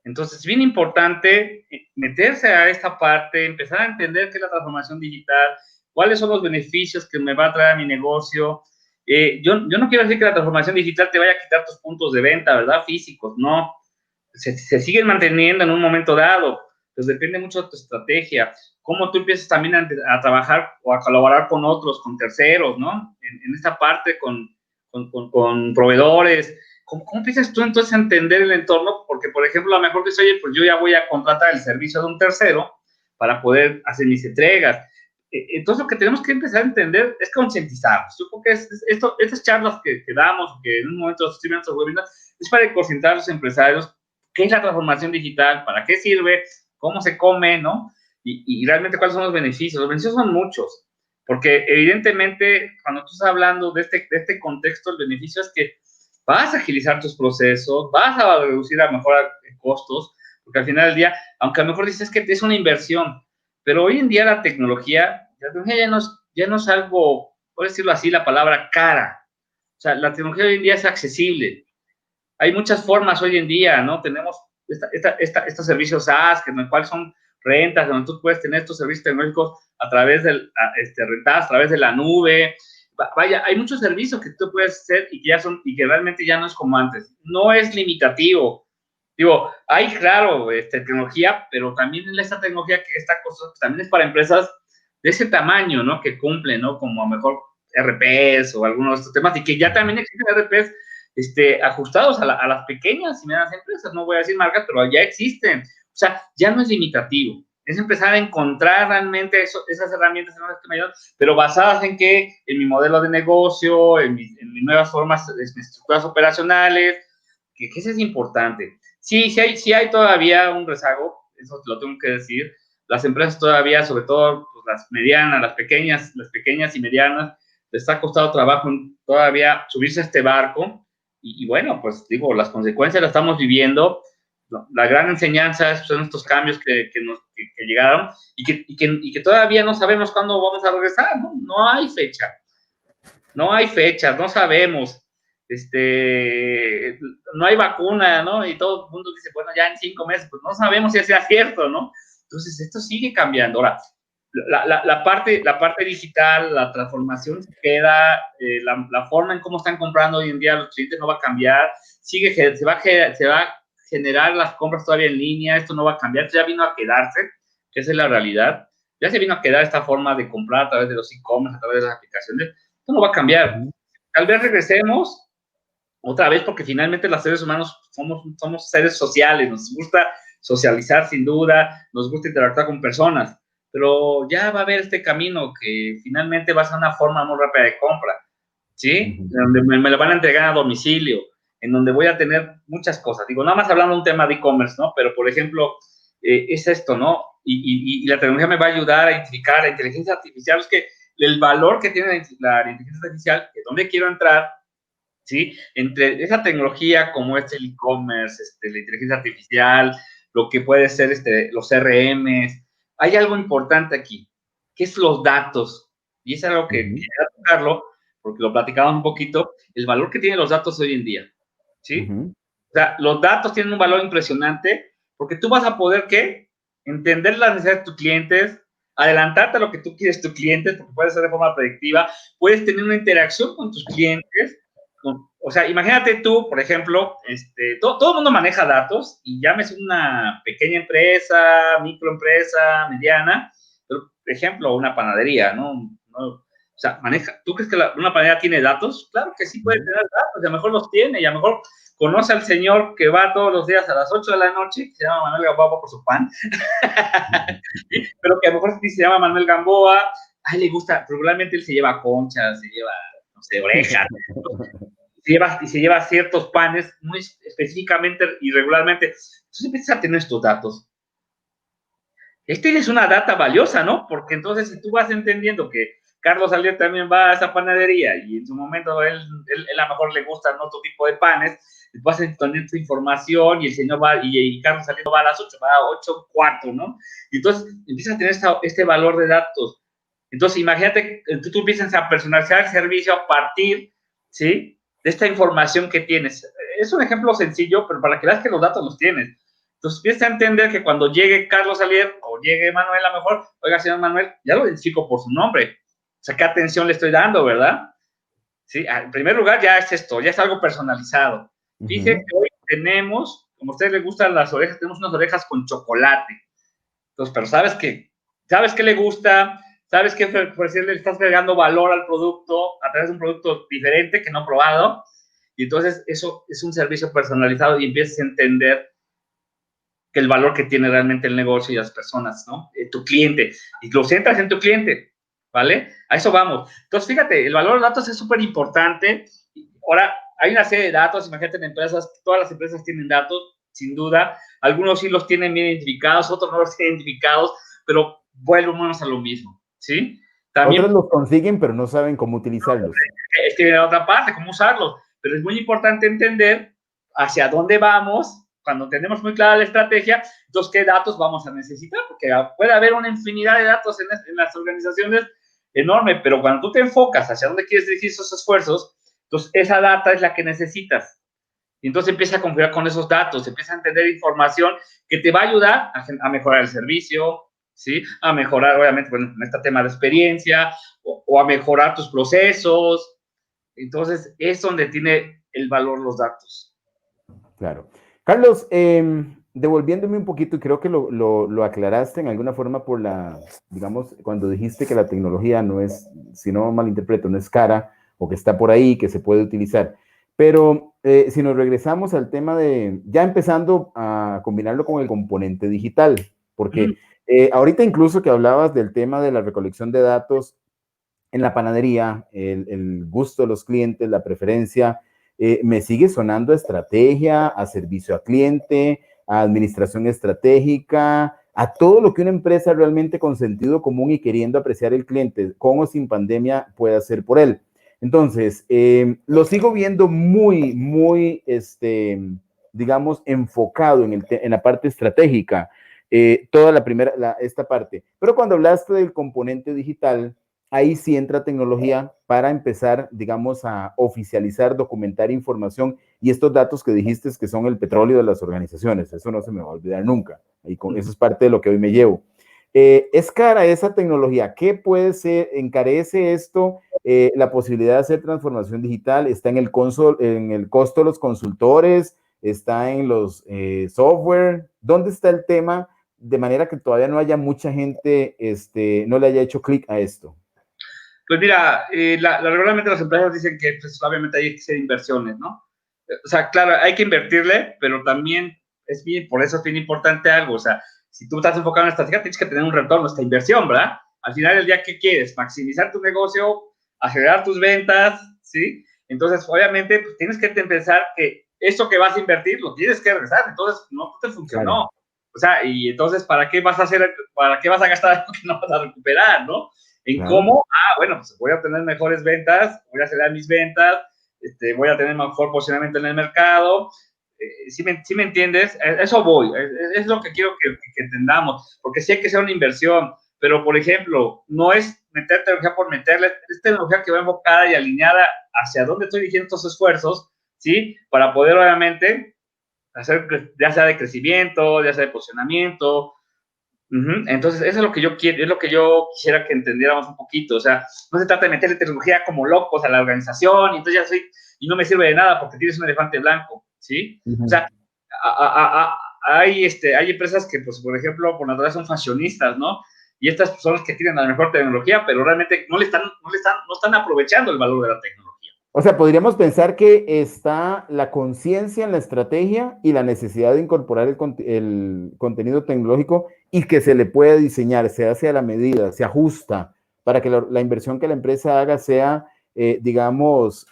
Entonces, es bien importante meterse a esta parte, empezar a entender qué es la transformación digital, cuáles son los beneficios que me va a traer a mi negocio. Yo no quiero decir que la transformación digital te vaya a quitar tus puntos de venta, ¿verdad? Físicos, no. Se siguen manteniendo en un momento dado. Pues depende mucho de tu estrategia. Cómo tú empiezas también a trabajar o a colaborar con otros, con terceros, ¿no? En esta parte con proveedores. ¿Cómo empiezas tú entonces a entender el entorno? Porque, por ejemplo, a lo mejor dices, oye, pues yo ya voy a contratar el servicio de un tercero para poder hacer mis entregas. Entonces, lo que tenemos que empezar a entender es concientizarnos. Yo creo que estas charlas que damos, que en un momento estoy viendo estos webinars, es para concientizar a los empresarios qué es la transformación digital, para qué sirve, cómo se come, ¿no? Y realmente cuáles son los beneficios. Los beneficios son muchos, porque evidentemente, cuando tú estás hablando de este contexto, el beneficio es que vas a agilizar tus procesos, vas a reducir a lo mejor costos, porque al final del día, aunque a lo mejor dices que es una inversión, pero hoy en día la tecnología ya no es algo, por decirlo así, la palabra cara. O sea, la tecnología hoy en día es accesible. Hay muchas formas hoy en día, ¿no? Tenemos estos servicios SaaS, que en el cual son rentas, donde tú puedes tener estos servicios tecnológicos a través rentadas a través de la nube. Vaya, hay muchos servicios que tú puedes hacer y que realmente ya no es como antes. No es limitativo. Digo, hay, claro, tecnología, pero también esta tecnología que está costosa, también es para empresas de ese tamaño, ¿no? Que cumplen, ¿no? Como a lo mejor RPs o algunos de estos temas, y que ya también existen RPs ajustados a las pequeñas y medianas empresas. No voy a decir marcas, pero ya existen. O sea, ya no es limitativo. Es empezar a encontrar realmente esas herramientas que me ayudan, pero basadas en que en mi modelo de negocio, en mis nuevas formas, en mis estructuras operacionales, que eso es importante. Sí hay todavía un rezago, eso te lo tengo que decir. Las empresas todavía, sobre todo pues, las medianas, las pequeñas y medianas, les ha costado trabajo todavía subirse a este barco. Y bueno, pues digo, las consecuencias las estamos viviendo. La gran enseñanza son estos cambios que llegaron y que todavía no sabemos cuándo vamos a regresar, ¿no? No hay fecha. no hay fechas, no sabemos, no hay vacuna, ¿no? Y todo el mundo dice, bueno, ya en 5 meses, pues no sabemos si sea cierto, ¿no? Entonces, esto sigue cambiando. Ahora, la parte digital, la transformación queda, la forma en cómo están comprando hoy en día los clientes no va a cambiar, se va a generar las compras todavía en línea, esto no va a cambiar, esto ya vino a quedarse, que esa es la realidad, ya se vino a quedar esta forma de comprar a través de los e-commerce, a través de las aplicaciones, esto no va a cambiar. Tal vez regresemos otra vez porque finalmente los seres humanos somos seres sociales, nos gusta socializar sin duda, nos gusta interactuar con personas, pero ya va a haber este camino que finalmente va a ser una forma muy rápida de compra, ¿sí? Donde me lo van a entregar a domicilio, en donde voy a tener muchas cosas. Digo, nada más hablando de un tema de e-commerce, ¿no? Pero, por ejemplo, es esto, ¿no? Y la tecnología me va a ayudar a identificar la inteligencia artificial, es que el valor que tiene la inteligencia artificial, que dónde quiero entrar, ¿sí? Entre esa tecnología como el e-commerce, la inteligencia artificial, lo que puede ser los CRMs, hay algo importante aquí, que es los datos. Y es algo que quería tocarlo, porque lo platicábamos un poquito, el valor que tienen los datos hoy en día, ¿sí? O sea, los datos tienen un valor impresionante, porque tú vas a poder, ¿qué? Entender las necesidades de tus clientes, adelantarte a lo que tú quieres tus clientes, porque puedes hacer de forma predictiva, puedes tener una interacción con tus clientes, o sea, imagínate tú, por ejemplo, todo el mundo maneja datos y llámese una pequeña empresa, microempresa, mediana, pero, por ejemplo, una panadería, ¿no? O sea, ¿tú crees que una panadería tiene datos? Claro que sí puede tener datos, y a lo mejor los tiene, y a lo mejor conoce al señor que va todos los días a las 8 de la noche, que se llama Manuel Gamboa por su pan, pero que a lo mejor se llama Manuel Gamboa, a él le gusta, regularmente él se lleva conchas, se lleva, no sé, orejas, se lleva ciertos panes muy específicamente y regularmente. Entonces empiezas a tener estos datos. Es una data valiosa, ¿no? Porque entonces si tú vas entendiendo que Carlos Alier también va a esa panadería y en su momento él a lo mejor le gustan otro tipo de panes, vas a tener tu información y el señor va, y Carlos Alier va a las 8, va a 8:15, ¿no? Y entonces empiezas a tener este valor de datos. Entonces imagínate, tú empiezas a personalizar el servicio a partir, ¿sí? De esta información que tienes. Es un ejemplo sencillo, pero para que veas que los datos los tienes. Entonces empieza a entender que cuando llegue Carlos Alier o llegue Manuel, a lo mejor, oiga, señor Manuel, ya lo identifico por su nombre. O sea, ¿qué atención le estoy dando, verdad? Sí, en primer lugar ya es esto, ya es algo personalizado. Fíjense que hoy tenemos, como a ustedes les gustan las orejas, tenemos unas orejas con chocolate. Entonces, pero sabes qué le gusta, sabes que le estás agregando valor al producto a través de un producto diferente que no probado. Y entonces eso es un servicio personalizado y empiezas a entender que el valor que tiene realmente el negocio y las personas, ¿no? Tu cliente. Y lo centras en tu cliente, ¿vale? A eso vamos. Entonces, fíjate, el valor de datos es súper importante. Ahora, hay una serie de datos, imagínate en empresas, todas las empresas tienen datos, sin duda. Algunos sí los tienen bien identificados, otros no los tienen identificados, pero volvemos a lo mismo, ¿sí? También otros los consiguen, pero no saben cómo utilizarlos. es que viene la otra parte, cómo usarlos. Pero es muy importante entender hacia dónde vamos. Cuando tenemos muy clara la estrategia, entonces, ¿qué datos vamos a necesitar? Porque puede haber una infinidad de datos en las organizaciones enorme, pero cuando tú te enfocas hacia dónde quieres dirigir esos esfuerzos, entonces esa data es la que necesitas. Y entonces empieza a confiar con esos datos, empieza a entender información que te va a ayudar a mejorar el servicio, ¿sí? A mejorar, obviamente, bueno, en este tema de experiencia, o a mejorar tus procesos. Entonces, es donde tiene el valor los datos. Claro. Carlos, devolviéndome un poquito, y creo que lo aclaraste en alguna forma por digamos, cuando dijiste que la tecnología no es, si no malinterpreto, no es cara o que está por ahí, que se puede utilizar. Pero si nos regresamos al tema ya empezando a combinarlo con el componente digital, porque ahorita incluso que hablabas del tema de la recolección de datos en la panadería, el gusto de los clientes, la preferencia, me sigue sonando a estrategia, a servicio a cliente, a administración estratégica, a todo lo que una empresa realmente con sentido común y queriendo apreciar el cliente, con o sin pandemia, puede hacer por él. Entonces, lo sigo viendo muy, digamos, enfocado en la parte estratégica, toda esta parte. Pero cuando hablaste del componente digital, ahí sí entra tecnología para empezar, digamos, a oficializar, documentar información y estos datos que dijiste que son el petróleo de las organizaciones. Eso no se me va a olvidar nunca. Eso es parte de lo que hoy me llevo. Es cara esa tecnología. ¿Qué puede ser? ¿Encarece esto la posibilidad de hacer transformación digital? ¿Está en el costo de los consultores? ¿Está en los software? ¿Dónde está el tema? De manera que todavía no haya mucha gente, no le haya hecho clic a esto. Pues mira, regularmente las empresas dicen que pues, obviamente hay que hacer inversiones, ¿no? O sea, claro, hay que invertirle, pero también es bien, por eso es bien importante algo. O sea, si tú estás enfocado en estrategia, tienes que tener un retorno a esta inversión, ¿verdad? Al final del día, ¿qué quieres? Maximizar tu negocio, acelerar tus ventas, ¿sí? Entonces, obviamente, pues, tienes que pensar que esto que vas a invertir lo tienes que regresar. Entonces, no te funcionó. Claro. O sea, y entonces, ¿para qué vas a hacer, para qué vas a gastar algo que no vas a recuperar, ¿no? En claro. Cómo, bueno, pues voy a tener mejores ventas, voy a acelerar mis ventas, voy a tener mejor posicionamiento en el mercado. ¿Sí me entiendes? Eso voy, es lo que quiero que entendamos, porque sí hay que hacer una inversión, pero por ejemplo, no es meter tecnología por meterle, es tecnología que va enfocada y alineada hacia dónde estoy dirigiendo estos esfuerzos, ¿sí? Para poder obviamente hacer, ya sea de crecimiento, ya sea de posicionamiento. Entonces, eso es lo que yo quiero, es lo que yo quisiera que entendiéramos un poquito. O sea, no se trata de meterle tecnología como locos a la organización y entonces ya soy, y no me sirve de nada porque tienes un elefante blanco, ¿sí? O sea, hay empresas que, pues, por ejemplo, por naturaleza son fashionistas, ¿no? Y estas son las que tienen la mejor tecnología, pero realmente no están aprovechando el valor de la tecnología. O sea, podríamos pensar que está la conciencia en la estrategia y la necesidad de incorporar el contenido tecnológico y que se le puede diseñar, se hace a la medida, se ajusta para que la inversión que la empresa haga sea, digamos,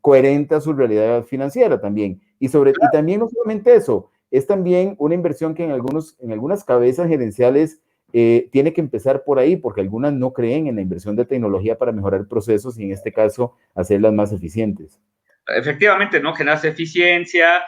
coherente a su realidad financiera también. Y también no solamente eso, es también una inversión que en algunas cabezas gerenciales tiene que empezar por ahí, porque algunas no creen en la inversión de tecnología para mejorar procesos y en este caso hacerlas más eficientes. Efectivamente, ¿no? Generas eficiencia,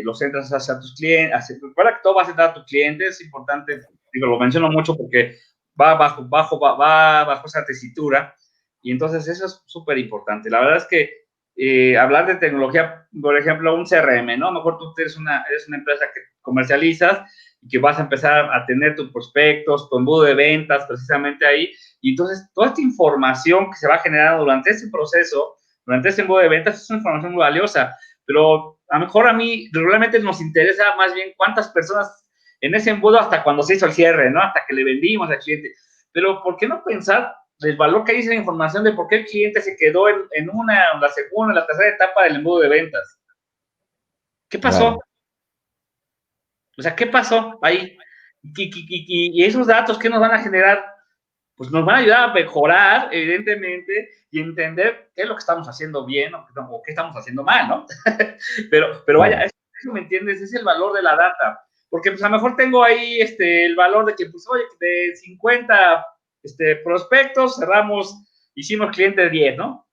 los centras hacia tus clientes, recuerda que todo va a centrar a tus clientes, es importante, digo, lo menciono mucho porque va bajo esa tesitura, y entonces eso es súper importante. La verdad es que hablar de tecnología, por ejemplo, un CRM, ¿no? A lo mejor tú eres una empresa que comercializas y que vas a empezar a tener tus prospectos, tu embudo de ventas precisamente ahí, y entonces toda esta información que se va generando durante ese proceso, durante ese embudo de ventas, es una información muy valiosa, pero a lo mejor a mí regularmente nos interesa más bien cuántas personas en ese embudo hasta cuando se hizo el cierre, ¿no? Hasta que le vendimos al cliente. Pero ¿por qué no pensar el valor que hay en la información de por qué el cliente se quedó en la segunda, en la tercera etapa del embudo de ventas? ¿Qué pasó? Claro. O sea, ¿qué pasó ahí? Y esos datos, ¿qué nos van a generar? Pues nos van a ayudar a mejorar, evidentemente, y entender qué es lo que estamos haciendo bien o qué estamos haciendo mal, ¿no? pero vaya, eso me entiendes, es el valor de la data. Porque pues a lo mejor tengo ahí el valor de que, pues, oye, de 50 prospectos, cerramos, hicimos clientes 10, ¿no?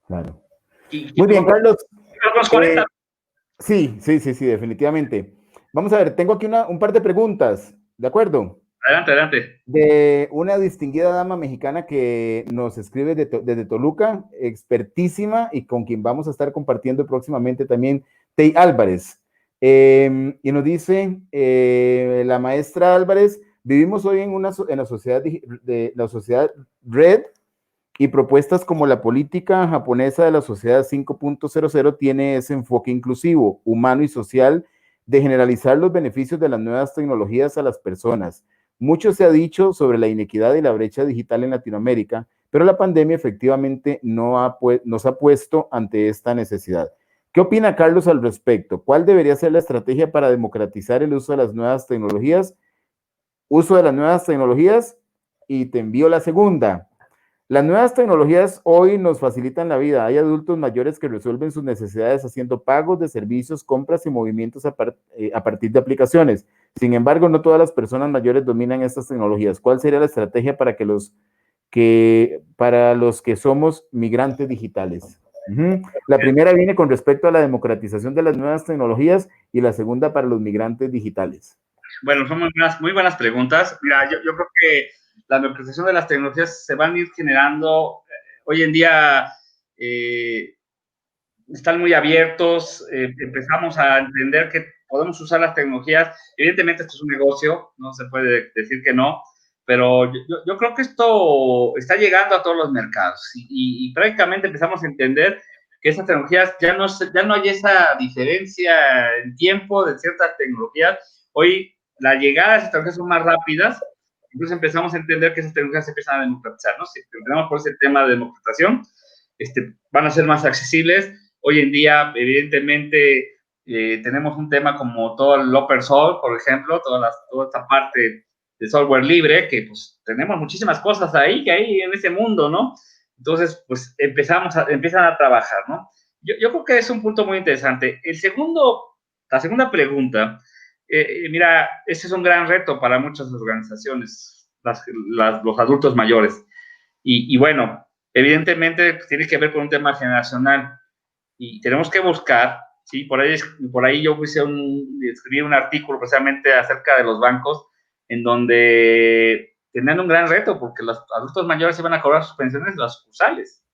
Claro. Muy bien, Carlos. Los 40. Sí, definitivamente. Vamos a ver, tengo aquí un par de preguntas, ¿de acuerdo? Adelante. De una distinguida dama mexicana que nos escribe desde Toluca, expertísima y con quien vamos a estar compartiendo próximamente también, Tey Álvarez. Y nos dice la maestra Álvarez, vivimos hoy en la sociedad red y propuestas como la política japonesa de la sociedad 5.00 tiene ese enfoque inclusivo, humano y social de generalizar los beneficios de las nuevas tecnologías a las personas. Mucho se ha dicho sobre la inequidad y la brecha digital en Latinoamérica, pero la pandemia efectivamente nos ha puesto ante esta necesidad. ¿Qué opina Carlos al respecto? ¿Cuál debería ser la estrategia para democratizar el uso de las nuevas tecnologías? Uso de las nuevas tecnologías y te envío la segunda. Las nuevas tecnologías hoy nos facilitan la vida. Hay adultos mayores que resuelven sus necesidades haciendo pagos de servicios, compras y movimientos a partir de aplicaciones. Sin embargo, no todas las personas mayores dominan estas tecnologías. ¿Cuál sería la estrategia para los que somos migrantes digitales? La primera viene con respecto a la democratización de las nuevas tecnologías y la segunda para los migrantes digitales. Bueno, son muy buenas preguntas. Mira, yo creo que la democratización de las tecnologías se van a ir generando. Hoy en día están muy abiertos, empezamos a entender que podemos usar las tecnologías. Evidentemente esto es un negocio, no se puede decir que no, pero yo creo que esto está llegando a todos los mercados y prácticamente empezamos a entender que esas tecnologías ya no hay esa diferencia en tiempo de ciertas tecnologías. Hoy la llegada de esas tecnologías son más rápidas, entonces empezamos a entender que esas tecnologías se empiezan a democratizar, ¿no? Si tenemos por ese tema de democratización, van a ser más accesibles. Hoy en día, evidentemente, tenemos un tema como todo el open source, por ejemplo, toda esta parte de software libre, que pues tenemos muchísimas cosas ahí, que hay en ese mundo, ¿no? Entonces, pues empiezan a trabajar, ¿no? Yo creo que es un punto muy interesante. La segunda pregunta, mira, ese es un gran reto para muchas organizaciones, los adultos mayores. Y bueno, evidentemente tiene que ver con un tema generacional y tenemos que buscar, ¿sí? Por ahí yo escribí un artículo precisamente acerca de los bancos, en donde tenían un gran reto, porque los adultos mayores iban a cobrar sus pensiones en las sucursales.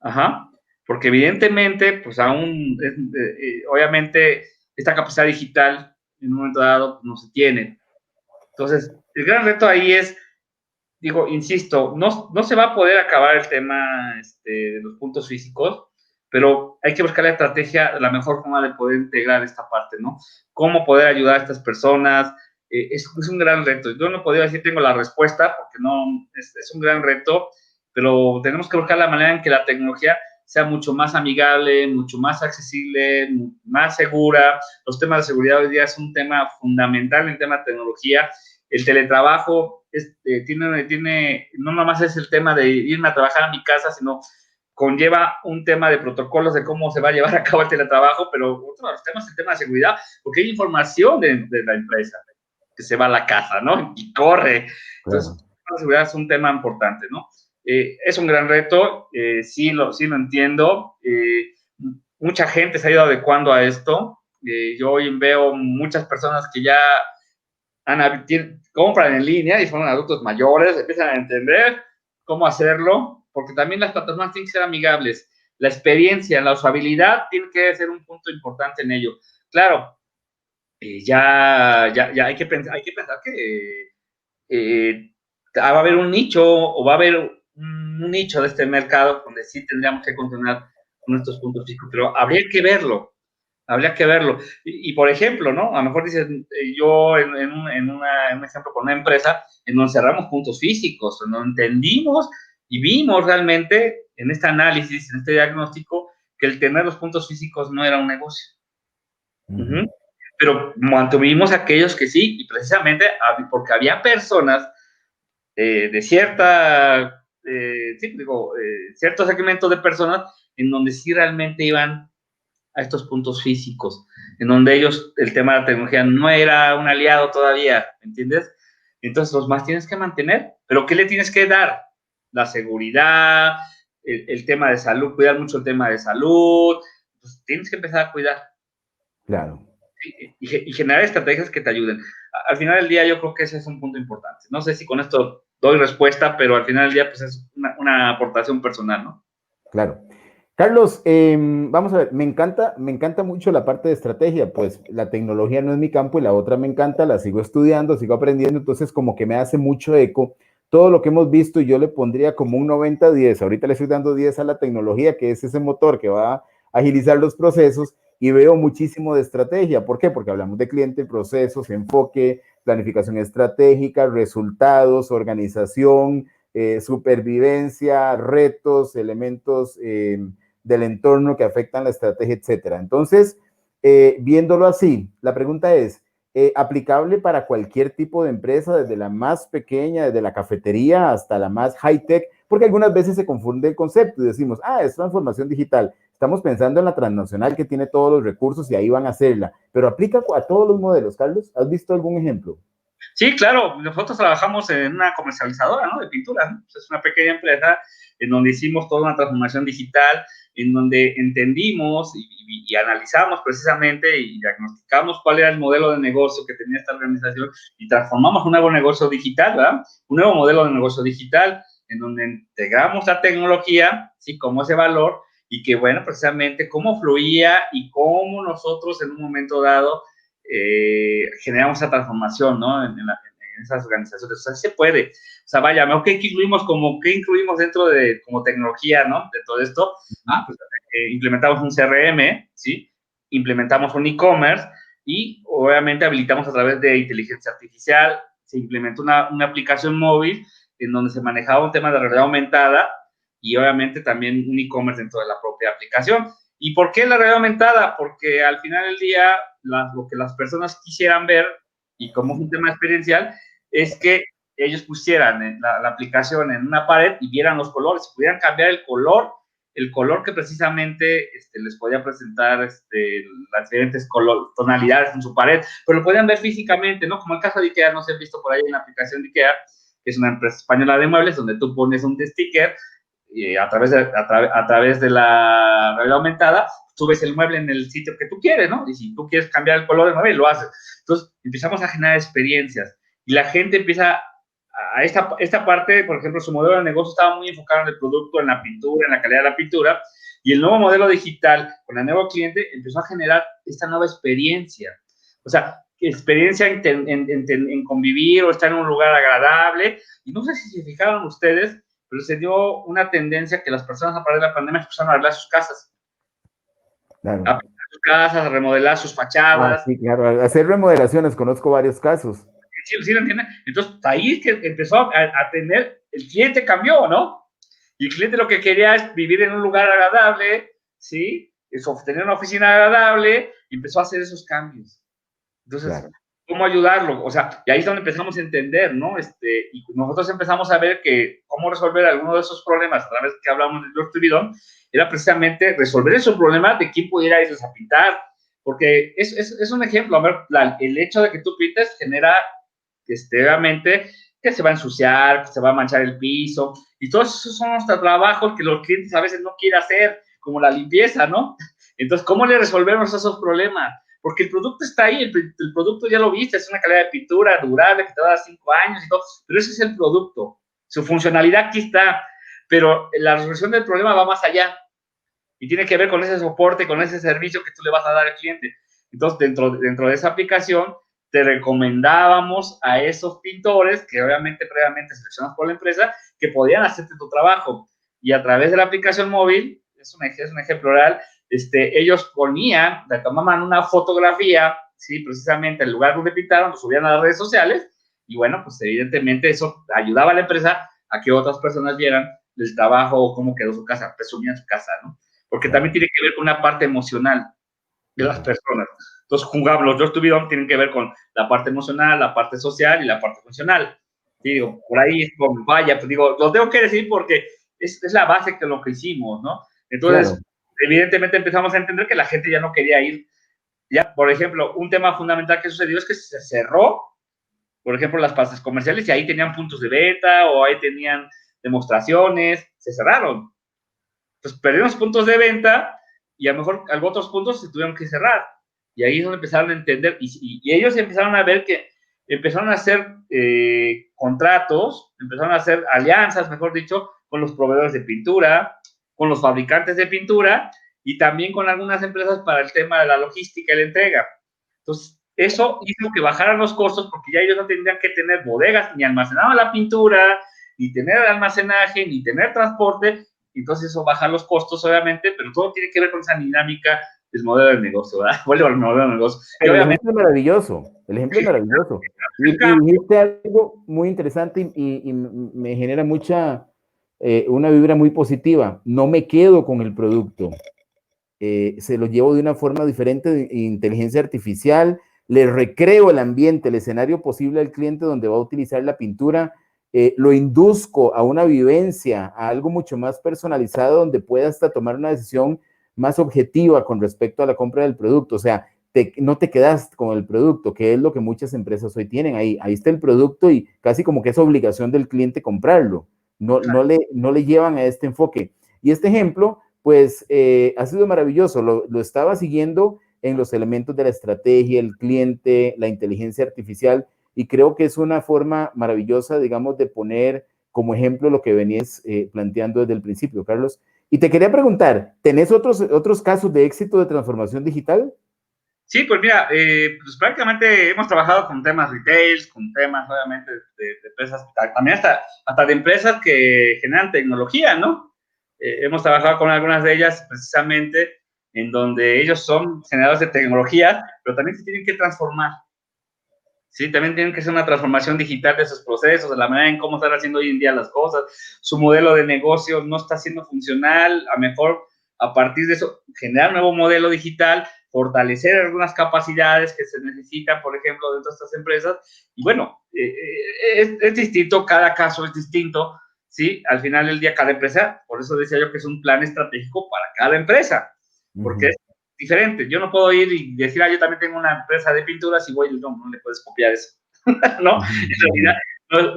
Ajá. Porque evidentemente, pues aún, obviamente, esta capacidad digital en un momento dado no se tiene. Entonces, el gran reto ahí es, digo, insisto, no se va a poder acabar el tema de los puntos físicos, pero hay que buscar la estrategia, la mejor forma de poder integrar esta parte, ¿no? Cómo poder ayudar a estas personas, es un gran reto. Yo no podría decir tengo la respuesta, porque no, es un gran reto, pero tenemos que buscar la manera en que la tecnología sea mucho más amigable, mucho más accesible, más segura. Los temas de seguridad hoy día es un tema fundamental en tema de tecnología. El teletrabajo no nomás es el tema de irme a trabajar a mi casa, sino conlleva un tema de protocolos de cómo se va a llevar a cabo el teletrabajo, pero otro de los temas es el tema de seguridad, porque hay información de la empresa que se va a la casa, ¿no? Y corre. Entonces, Claro. la seguridad es un tema importante, ¿no? Es un gran reto, sí lo entiendo. Mucha gente se ha ido adecuando a esto. Yo hoy veo muchas personas que ya compran en línea y son adultos mayores, empiezan a entender cómo hacerlo, porque también las plataformas tienen que ser amigables. La experiencia, la usabilidad tiene que ser un punto importante en ello. Claro, ya hay que pensar que va a haber un nicho o va a haber un nicho de este mercado donde sí tendríamos que continuar con estos puntos fijos, pero habría que verlo. Por ejemplo, ¿no? A lo mejor dices, yo en un ejemplo con una empresa, en donde cerramos puntos físicos, en donde entendimos y vimos realmente en este análisis, en este diagnóstico, que el tener los puntos físicos no era un negocio. Pero mantuvimos aquellos que sí, y precisamente porque había personas de cierto segmento de personas en donde sí realmente iban a estos puntos físicos, en donde ellos, el tema de la tecnología no era un aliado todavía, ¿me entiendes? Entonces los más tienes que mantener, pero ¿qué le tienes que dar? La seguridad, el tema de salud, cuidar mucho el tema de salud, pues tienes que empezar a cuidar. Claro. Y generar estrategias que te ayuden. Al final del día yo creo que ese es un punto importante. No sé si con esto doy respuesta, pero al final del día pues es una aportación personal, ¿no? Claro. Carlos, vamos a ver, me encanta mucho la parte de estrategia, pues la tecnología no es mi campo y la otra me encanta, la sigo estudiando, sigo aprendiendo, entonces como que me hace mucho eco todo lo que hemos visto y yo le pondría como un 90-10, ahorita le estoy dando 10 a la tecnología, que es ese motor que va a agilizar los procesos y veo muchísimo de estrategia. ¿Por qué? Porque hablamos de cliente, procesos, enfoque, planificación estratégica, resultados, organización, supervivencia, retos, elementos del entorno que afectan la estrategia, etcétera. Entonces, viéndolo así, la pregunta es, ¿aplicable para cualquier tipo de empresa, desde la más pequeña, desde la cafetería hasta la más high-tech? Porque algunas veces se confunde el concepto y decimos, es transformación digital. Estamos pensando en la transnacional que tiene todos los recursos y ahí van a hacerla, pero aplica a todos los modelos. Carlos, ¿has visto algún ejemplo? Sí, claro, nosotros trabajamos en una comercializadora, ¿no?, de pintura, ¿no? Es una pequeña empresa en donde hicimos toda una transformación digital, en donde entendimos y analizamos precisamente y diagnosticamos cuál era el modelo de negocio que tenía esta organización y transformamos un nuevo negocio digital, ¿verdad? Un nuevo modelo de negocio digital en donde integramos la tecnología, ¿sí?, como ese valor y que, bueno, precisamente cómo fluía y cómo nosotros en un momento dado generamos esa transformación, ¿no?, en esas organizaciones. O sea, se puede. O sea, vaya, ¿qué incluimos dentro de como tecnología, ¿no?, de todo esto? Pues implementamos un CRM, ¿sí? Implementamos un e-commerce y obviamente habilitamos a través de inteligencia artificial, se implementó una aplicación móvil en donde se manejaba un tema de realidad aumentada y obviamente también un e-commerce dentro de la propia aplicación. ¿Y por qué la realidad aumentada? Porque al final del día lo que las personas quisieran ver, y como es un tema experiencial, es que ellos pusieran la aplicación en una pared y vieran los colores, pudieran cambiar el color que precisamente les podía presentar las diferentes tonalidades en su pared, pero lo podían ver físicamente, ¿no? Como el caso de IKEA, no sé, he visto por ahí en la aplicación de IKEA, que es una empresa española de muebles, donde tú pones un sticker a través de la realidad aumentada, tú ves el mueble en el sitio que tú quieres, ¿no? Y si tú quieres cambiar el color del mueble, lo haces. Entonces, empezamos a generar experiencias y la gente empieza a esta parte, por ejemplo, su modelo de negocio estaba muy enfocado en el producto, en la pintura, en la calidad de la pintura, y el nuevo modelo digital con el nuevo cliente empezó a generar esta nueva experiencia. O sea, experiencia en convivir o estar en un lugar agradable. Y no sé si se fijaron ustedes, pero se dio una tendencia que las personas a partir de la pandemia empezaron a arreglar sus casas. Claro. A pintar sus casas, a remodelar sus fachadas. Sí, claro, hacer remodelaciones, conozco varios casos. ¿Sí lo entienden? Entonces, ahí es que empezó a tener, el cliente cambió, ¿no? Y el cliente lo que quería es vivir en un lugar agradable, ¿sí? Tener una oficina agradable, y empezó a hacer esos cambios. Entonces, claro, ¿cómo ayudarlo? O sea, y ahí es donde empezamos a entender, ¿no? Y nosotros empezamos a ver que cómo resolver alguno de esos problemas, a través de que hablamos de George Bidón, era precisamente resolver esos problemas de quién pudiera irse a pintar, porque es un ejemplo, a ver, el hecho de que tú pintes genera obviamente que se va a ensuciar, que se va a manchar el piso, y todos esos son los trabajos que los clientes a veces no quieren hacer, como la limpieza, ¿no? Entonces, ¿cómo le resolvemos esos problemas? Porque el producto está ahí, el producto ya lo viste, es una calidad de pintura durable que te va a dar 5 años y todo, pero ese es el producto, su funcionalidad aquí está, pero la resolución del problema va más allá y tiene que ver con ese soporte, con ese servicio que tú le vas a dar al cliente. Entonces, dentro de esa aplicación, te recomendábamos a esos pintores, que obviamente previamente seleccionados por la empresa, que podían hacerte tu trabajo. Y a través de la aplicación móvil, es un ejemplo real, ellos ponían, le tomaban una fotografía, ¿sí?, precisamente el lugar donde pintaron, lo subían a las redes sociales, y bueno, pues evidentemente eso ayudaba a la empresa a que otras personas vieran el trabajo o cómo quedó su casa, presumían su casa, ¿no? Porque también tiene que ver con una parte emocional de las personas. Entonces, jugamos, los dos tuvieron, tienen que ver con la parte emocional, la parte social y la parte funcional. Sí, digo, por ahí, vaya, pues digo, lo tengo que decir porque es la base de lo que hicimos, ¿no? Entonces, claro, evidentemente empezamos a entender que la gente ya no quería ir. Ya, por ejemplo, un tema fundamental que sucedió es que se cerró, por ejemplo, las plazas comerciales, y ahí tenían puntos de venta o ahí tenían demostraciones, se cerraron. Entonces, perdimos puntos de venta y a lo mejor otros puntos se tuvieron que cerrar. Y ahí es donde empezaron a entender, y ellos empezaron a ver que empezaron a hacer contratos, empezaron a hacer alianzas, mejor dicho, con los proveedores de pintura, con los fabricantes de pintura y también con algunas empresas para el tema de la logística y la entrega. Entonces, eso hizo que bajaran los costos porque ya ellos no tendrían que tener bodegas, ni almacenaban la pintura, ni tener almacenaje, ni tener transporte. Entonces eso baja los costos, obviamente, pero todo tiene que ver con esa dinámica del modelo de negocio, ¿verdad? Vuelvo al modelo de negocio. Pero el ejemplo es maravilloso, el ejemplo es maravilloso. Y dijiste algo muy interesante y me genera una vibra muy positiva. No me quedo con el producto, se lo llevo de una forma diferente, de inteligencia artificial, le recreo el ambiente, el escenario posible al cliente donde va a utilizar la pintura, lo induzco a una vivencia, a algo mucho más personalizado donde pueda hasta tomar una decisión más objetiva con respecto a la compra del producto. O sea, no te quedas con el producto, que es lo que muchas empresas hoy tienen. Ahí está el producto y casi como que es obligación del cliente comprarlo. No le llevan a este enfoque. Y este ejemplo, pues, ha sido maravilloso. Lo estaba siguiendo en los elementos de la estrategia, el cliente, la inteligencia artificial, y creo que es una forma maravillosa, digamos, de poner como ejemplo lo que venías planteando desde el principio, Carlos. Y te quería preguntar, ¿tenés otros casos de éxito de transformación digital? Sí, pues mira, pues prácticamente hemos trabajado con temas retail, con temas obviamente de empresas, también hasta de empresas que generan tecnología, ¿no? Hemos trabajado con algunas de ellas precisamente en donde ellos son generadores de tecnología, pero también se tienen que transformar. Sí, también tienen que hacer una transformación digital de sus procesos, de la manera en cómo están haciendo hoy en día las cosas. Su modelo de negocio no está siendo funcional, a mejor a partir de eso generar un nuevo modelo digital, fortalecer algunas capacidades que se necesitan, por ejemplo, dentro de estas empresas. Y bueno, es distinto, cada caso es distinto, ¿sí? Al final del día, cada empresa, por eso decía yo que es un plan estratégico para cada empresa, porque es diferente. Yo no puedo ir y decir, yo también tengo una empresa de pinturas y voy, no le puedes copiar eso, ¿no? En realidad,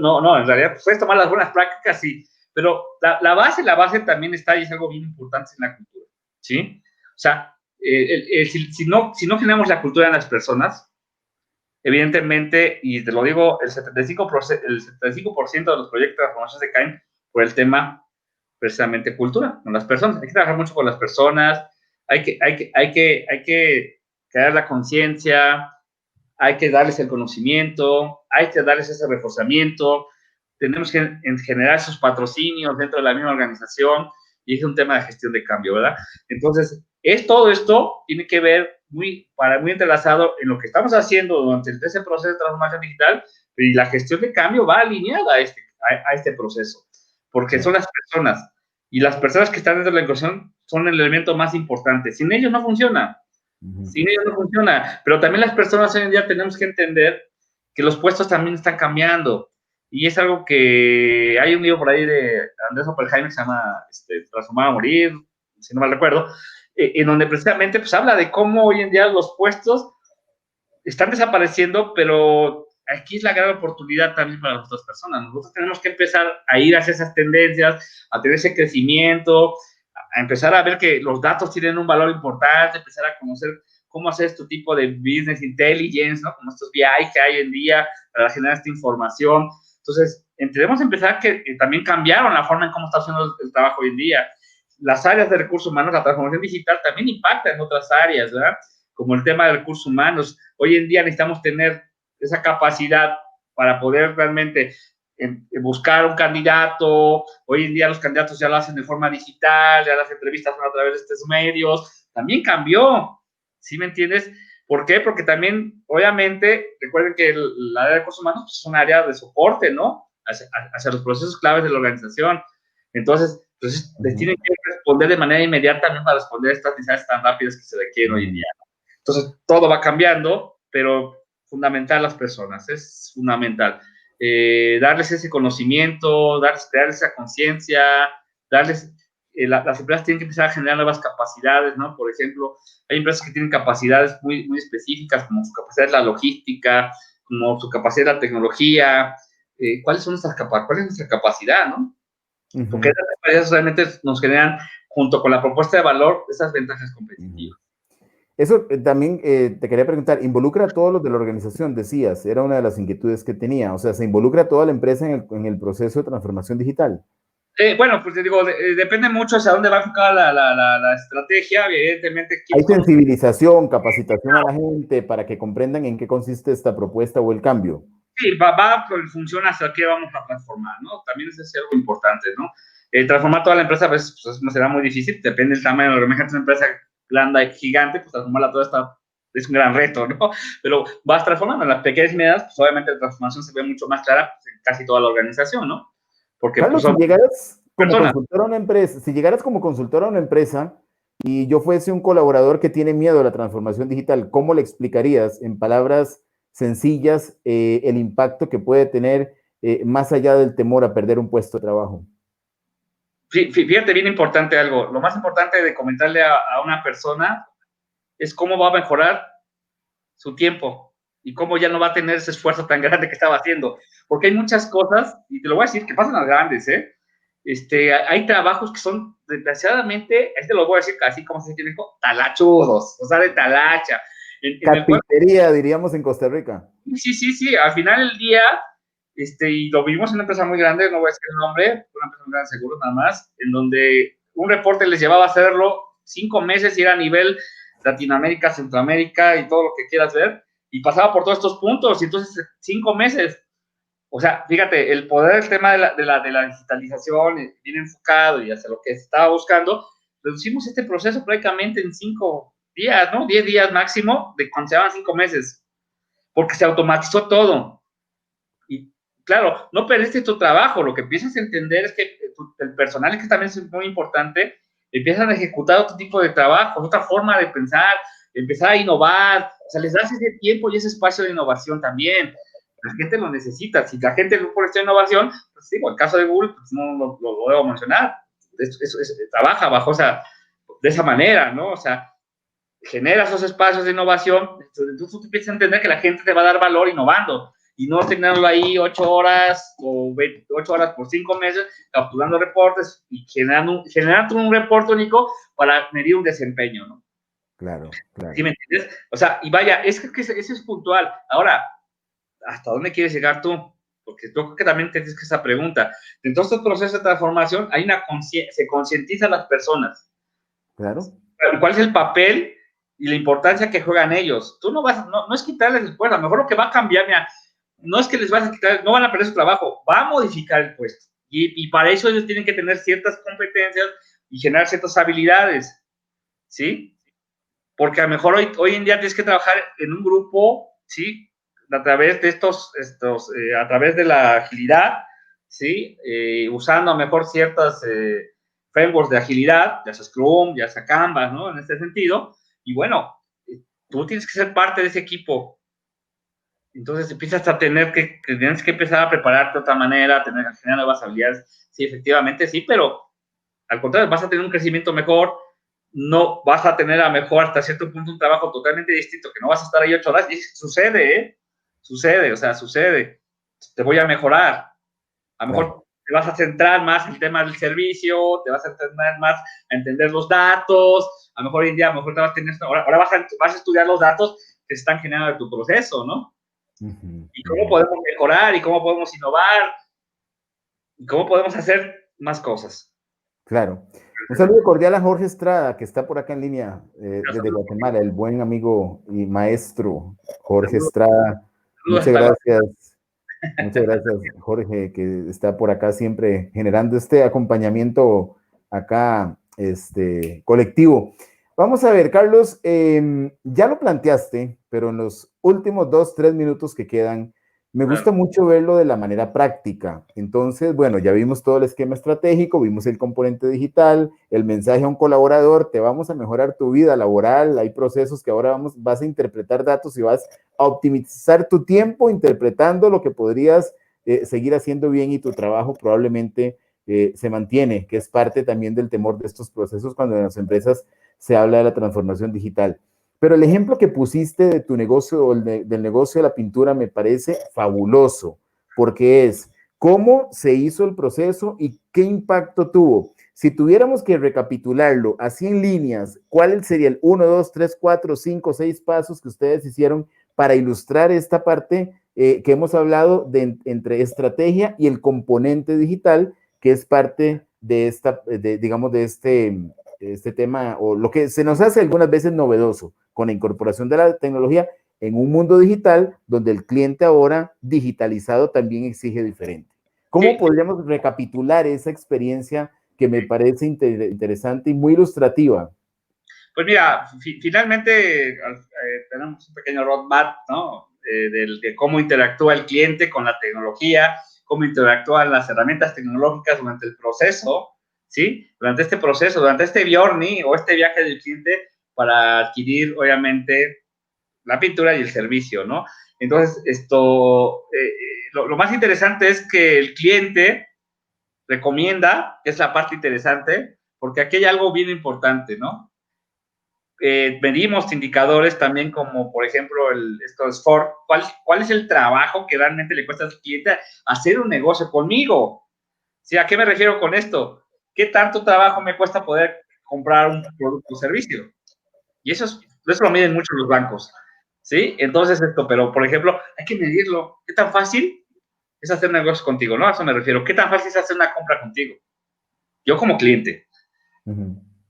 no, en realidad, puedes tomar las buenas prácticas, sí, pero la base también está y es algo bien importante en la cultura, ¿sí? O sea, si no generamos la cultura en las personas, evidentemente, y te lo digo, el 75% de los proyectos de transformación se caen por el tema precisamente cultura, con las personas. Hay que trabajar mucho con las personas, hay que crear la conciencia, hay que darles el conocimiento, hay que darles ese reforzamiento, tenemos que generar esos patrocinios dentro de la misma organización y es un tema de gestión de cambio, ¿verdad? Entonces, todo esto tiene que ver muy entrelazado en lo que estamos haciendo durante ese proceso de transformación digital y la gestión de cambio va alineada a este proceso, porque son las personas y las personas que están dentro de la ecuación son el elemento más importante. Sin ellos no funciona. Sin ellos no funciona. Pero también las personas hoy en día tenemos que entender que los puestos también están cambiando. Y es algo que hay un libro por ahí de Andrés Oppenheimer que se llama Transformar a Morir, si no mal recuerdo, en donde precisamente pues, habla de cómo hoy en día los puestos están desapareciendo, pero aquí es la gran oportunidad también para nuestras personas. Nosotros tenemos que empezar a ir hacia esas tendencias, a tener ese crecimiento, a empezar a ver que los datos tienen un valor importante, empezar a conocer cómo hacer este tipo de business intelligence, ¿no? Como estos BI que hay hoy en día para generar esta información. Entonces, debemos empezar que también cambiaron la forma en cómo está haciendo el trabajo hoy en día. Las áreas de recursos humanos, la transformación digital también impacta en otras áreas, ¿verdad? Como el tema de recursos humanos. Hoy en día necesitamos tener esa capacidad para poder realmente buscar un candidato. Hoy en día los candidatos ya lo hacen de forma digital, ya las entrevistas son a través de estos medios. También cambió, ¿sí me entiendes? ¿Por qué? Porque también, obviamente, recuerden que la área de recursos humanos pues, es un área de soporte, ¿no? Hacia los procesos claves de la organización. Entonces, les tienen que responder de manera inmediata también para responder a estas necesidades tan rápidas que se requieren hoy en día. Entonces, todo va cambiando, pero fundamental las personas, es fundamental. Darles ese conocimiento, darles esa conciencia, darles, las empresas tienen que empezar a generar nuevas capacidades, ¿no? Por ejemplo, hay empresas que tienen capacidades muy, muy específicas, como su capacidad de la logística, como su capacidad de la tecnología. ¿Cuál es nuestra capacidad, no? Porque esas capacidades realmente nos generan, junto con la propuesta de valor, esas ventajas competitivas. Eso también te quería preguntar, ¿involucra a todos los de la organización? Decías, era una de las inquietudes que tenía, o sea, ¿se involucra a toda la empresa en el proceso de transformación digital? Bueno, pues te digo, depende mucho hacia dónde va enfocada la estrategia, evidentemente. ¿Hay sensibilización, capacitación a la gente para que comprendan en qué consiste esta propuesta o el cambio? Sí, en función hacia qué vamos a transformar, ¿no? También es algo importante, ¿no? Transformar toda la empresa, pues será muy difícil, depende del tamaño. Imagínate una empresa grande, gigante, pues transformarla toda es un gran reto, ¿no? Pero vas transformando en las pequeñas y medianas, pues obviamente la transformación se ve mucho más clara pues, en casi toda la organización, ¿no? Porque Carlos, pues, si llegaras como personas. consultor a una empresa, si llegaras como consultor a una empresa y yo fuese un colaborador que tiene miedo a la transformación digital, ¿cómo le explicarías en palabras sencillas el impacto que puede tener más allá del temor a perder un puesto de trabajo? Fíjate, bien importante algo. Lo más importante de comentarle a una persona es cómo va a mejorar su tiempo y cómo ya no va a tener ese esfuerzo tan grande que estaba haciendo. Porque hay muchas cosas, y te lo voy a decir, que pasan las grandes, ¿eh? Hay trabajos que son, desgraciadamente, lo voy a decir así como se dice, talachudos, o sea, de talacha. En el cual, Carpintería, diríamos en Costa Rica. sí, al final del día, y lo vimos en una empresa muy grande, no voy a decir el nombre, una empresa muy grande, seguro, nada más, en donde un reporte les llevaba a hacerlo 5 meses y era a nivel Latinoamérica, Centroamérica y todo lo que quieras ver, y pasaba por todos estos puntos, y entonces 5 meses. O sea, fíjate, el poder del tema de la digitalización bien enfocado y hacia lo que se estaba buscando, reducimos este proceso prácticamente en 5 días, ¿no? 10 días máximo, de cuando se van 5 meses, porque se automatizó todo. Y claro, no perdiste tu trabajo, lo que empiezas a entender es que el personal, que también es muy importante, empiezan a ejecutar otro tipo de trabajo, otra forma de pensar, empezar a innovar, o sea, les das ese tiempo y ese espacio de innovación también. La gente lo necesita. Si la gente no por esta innovación, pues digo, el caso de Google, pues no lo debo mencionar, trabaja bajo de esa manera, ¿no? O sea, genera esos espacios de innovación, entonces tú empiezas a entender que la gente te va a dar valor innovando y no tenerlo ahí 8 horas o 8 horas por 5 meses capturando reportes y generando un reporte único para medir un desempeño, ¿no? Claro, ¿Sí claro. me entiendes? O sea, y vaya, que eso es puntual. Ahora, ¿hasta dónde quieres llegar tú? Porque yo creo que también te tienes que esa pregunta. En todos estos procesos de transformación se concientiza a las personas. Claro. ¿Cuál es el papel y la importancia que juegan ellos? Tú no es quitarles el puesto, a lo mejor lo que va a cambiar, mira, no es que les vas a quitar, no van a perder su trabajo, va a modificar el puesto. Y para eso ellos tienen que tener ciertas competencias y generar ciertas habilidades, ¿sí? Porque a lo mejor hoy en día tienes que trabajar en un grupo, ¿sí? A través de a través de la agilidad, ¿sí? Usando a lo mejor ciertas frameworks de agilidad, ya sea Scrum, ya sea Canvas, ¿no? En este sentido. Y bueno, tú tienes que ser parte de ese equipo. Entonces empiezas a tienes que empezar a prepararte de otra manera, a generar nuevas habilidades. Sí, efectivamente, sí, pero al contrario, vas a tener un crecimiento mejor, no vas a tener a mejor hasta cierto punto un trabajo totalmente distinto, que no vas a estar ahí 8 horas, y sucede, ¿eh? Sucede, o sea, sucede. Te voy a mejorar. A lo mejor Claro. te vas a centrar más en el tema del servicio, te vas a centrar más a entender los datos, a lo mejor hoy en día, a lo mejor te vas a tener, ahora vas a estudiar los datos que están generando en tu proceso, ¿no? Ujú, Y cómo ujú. podemos mejorar, y cómo podemos innovar, y cómo podemos hacer más cosas. Claro. Un saludo cordial a Jorge Estrada, que está por acá en línea desde Saludos, Guatemala, el buen amigo y maestro Jorge Estrada. saludos Muchas hasta gracias. Muchas gracias, Jorge, que está por acá siempre generando este acompañamiento acá, colectivo. Vamos a ver, Carlos, ya lo planteaste, pero en los últimos 2, 3 minutos que quedan, me gusta Claro. mucho verlo de la manera práctica. Entonces, bueno, ya vimos todo el esquema estratégico, vimos el componente digital, el mensaje a un colaborador, te vamos a mejorar tu vida laboral, hay procesos que ahora vas a interpretar datos y vas a optimizar tu tiempo interpretando lo que podrías seguir haciendo bien y tu trabajo probablemente se mantiene, que es parte también del temor de estos procesos cuando en las empresas se habla de la transformación digital. Pero el ejemplo que pusiste de tu negocio o del negocio de la pintura me parece fabuloso, porque es cómo se hizo el proceso y qué impacto tuvo. Si tuviéramos que recapitularlo así en líneas, ¿cuál sería el 1, 2, 3, 4, 5, 6 pasos que ustedes hicieron para ilustrar esta parte que hemos hablado entre estrategia y el componente digital, que es parte de digamos, de este tema, o lo que se nos hace algunas veces novedoso con la incorporación de la tecnología en un mundo digital donde el cliente ahora digitalizado también exige diferente. ¿Cómo Sí, podríamos recapitular esa experiencia que me parece interesante y muy ilustrativa? pues mira, finalmente tenemos un pequeño roadmap, ¿no? De cómo interactúa el cliente con la tecnología, cómo interactúan las herramientas tecnológicas durante el proceso, ¿sí? Durante este proceso, durante este journey o este viaje del cliente para adquirir, obviamente, la pintura y el servicio, ¿no? Entonces, lo más interesante es que el cliente recomienda, que es la parte interesante, porque aquí hay algo bien importante, ¿no? medimos indicadores también como, por ejemplo, esto es Ford. ¿Cuál es el trabajo que realmente le cuesta al cliente hacer un negocio conmigo? ¿Sí? ¿A qué me refiero con esto? ¿Qué tanto trabajo me cuesta poder comprar un producto o servicio? Y eso lo miden mucho los bancos, ¿sí? Entonces pero por ejemplo, hay que medirlo. ¿Qué tan fácil es hacer negocios contigo? ¿No? A eso me refiero. ¿Qué tan fácil es hacer una compra contigo? Yo como cliente.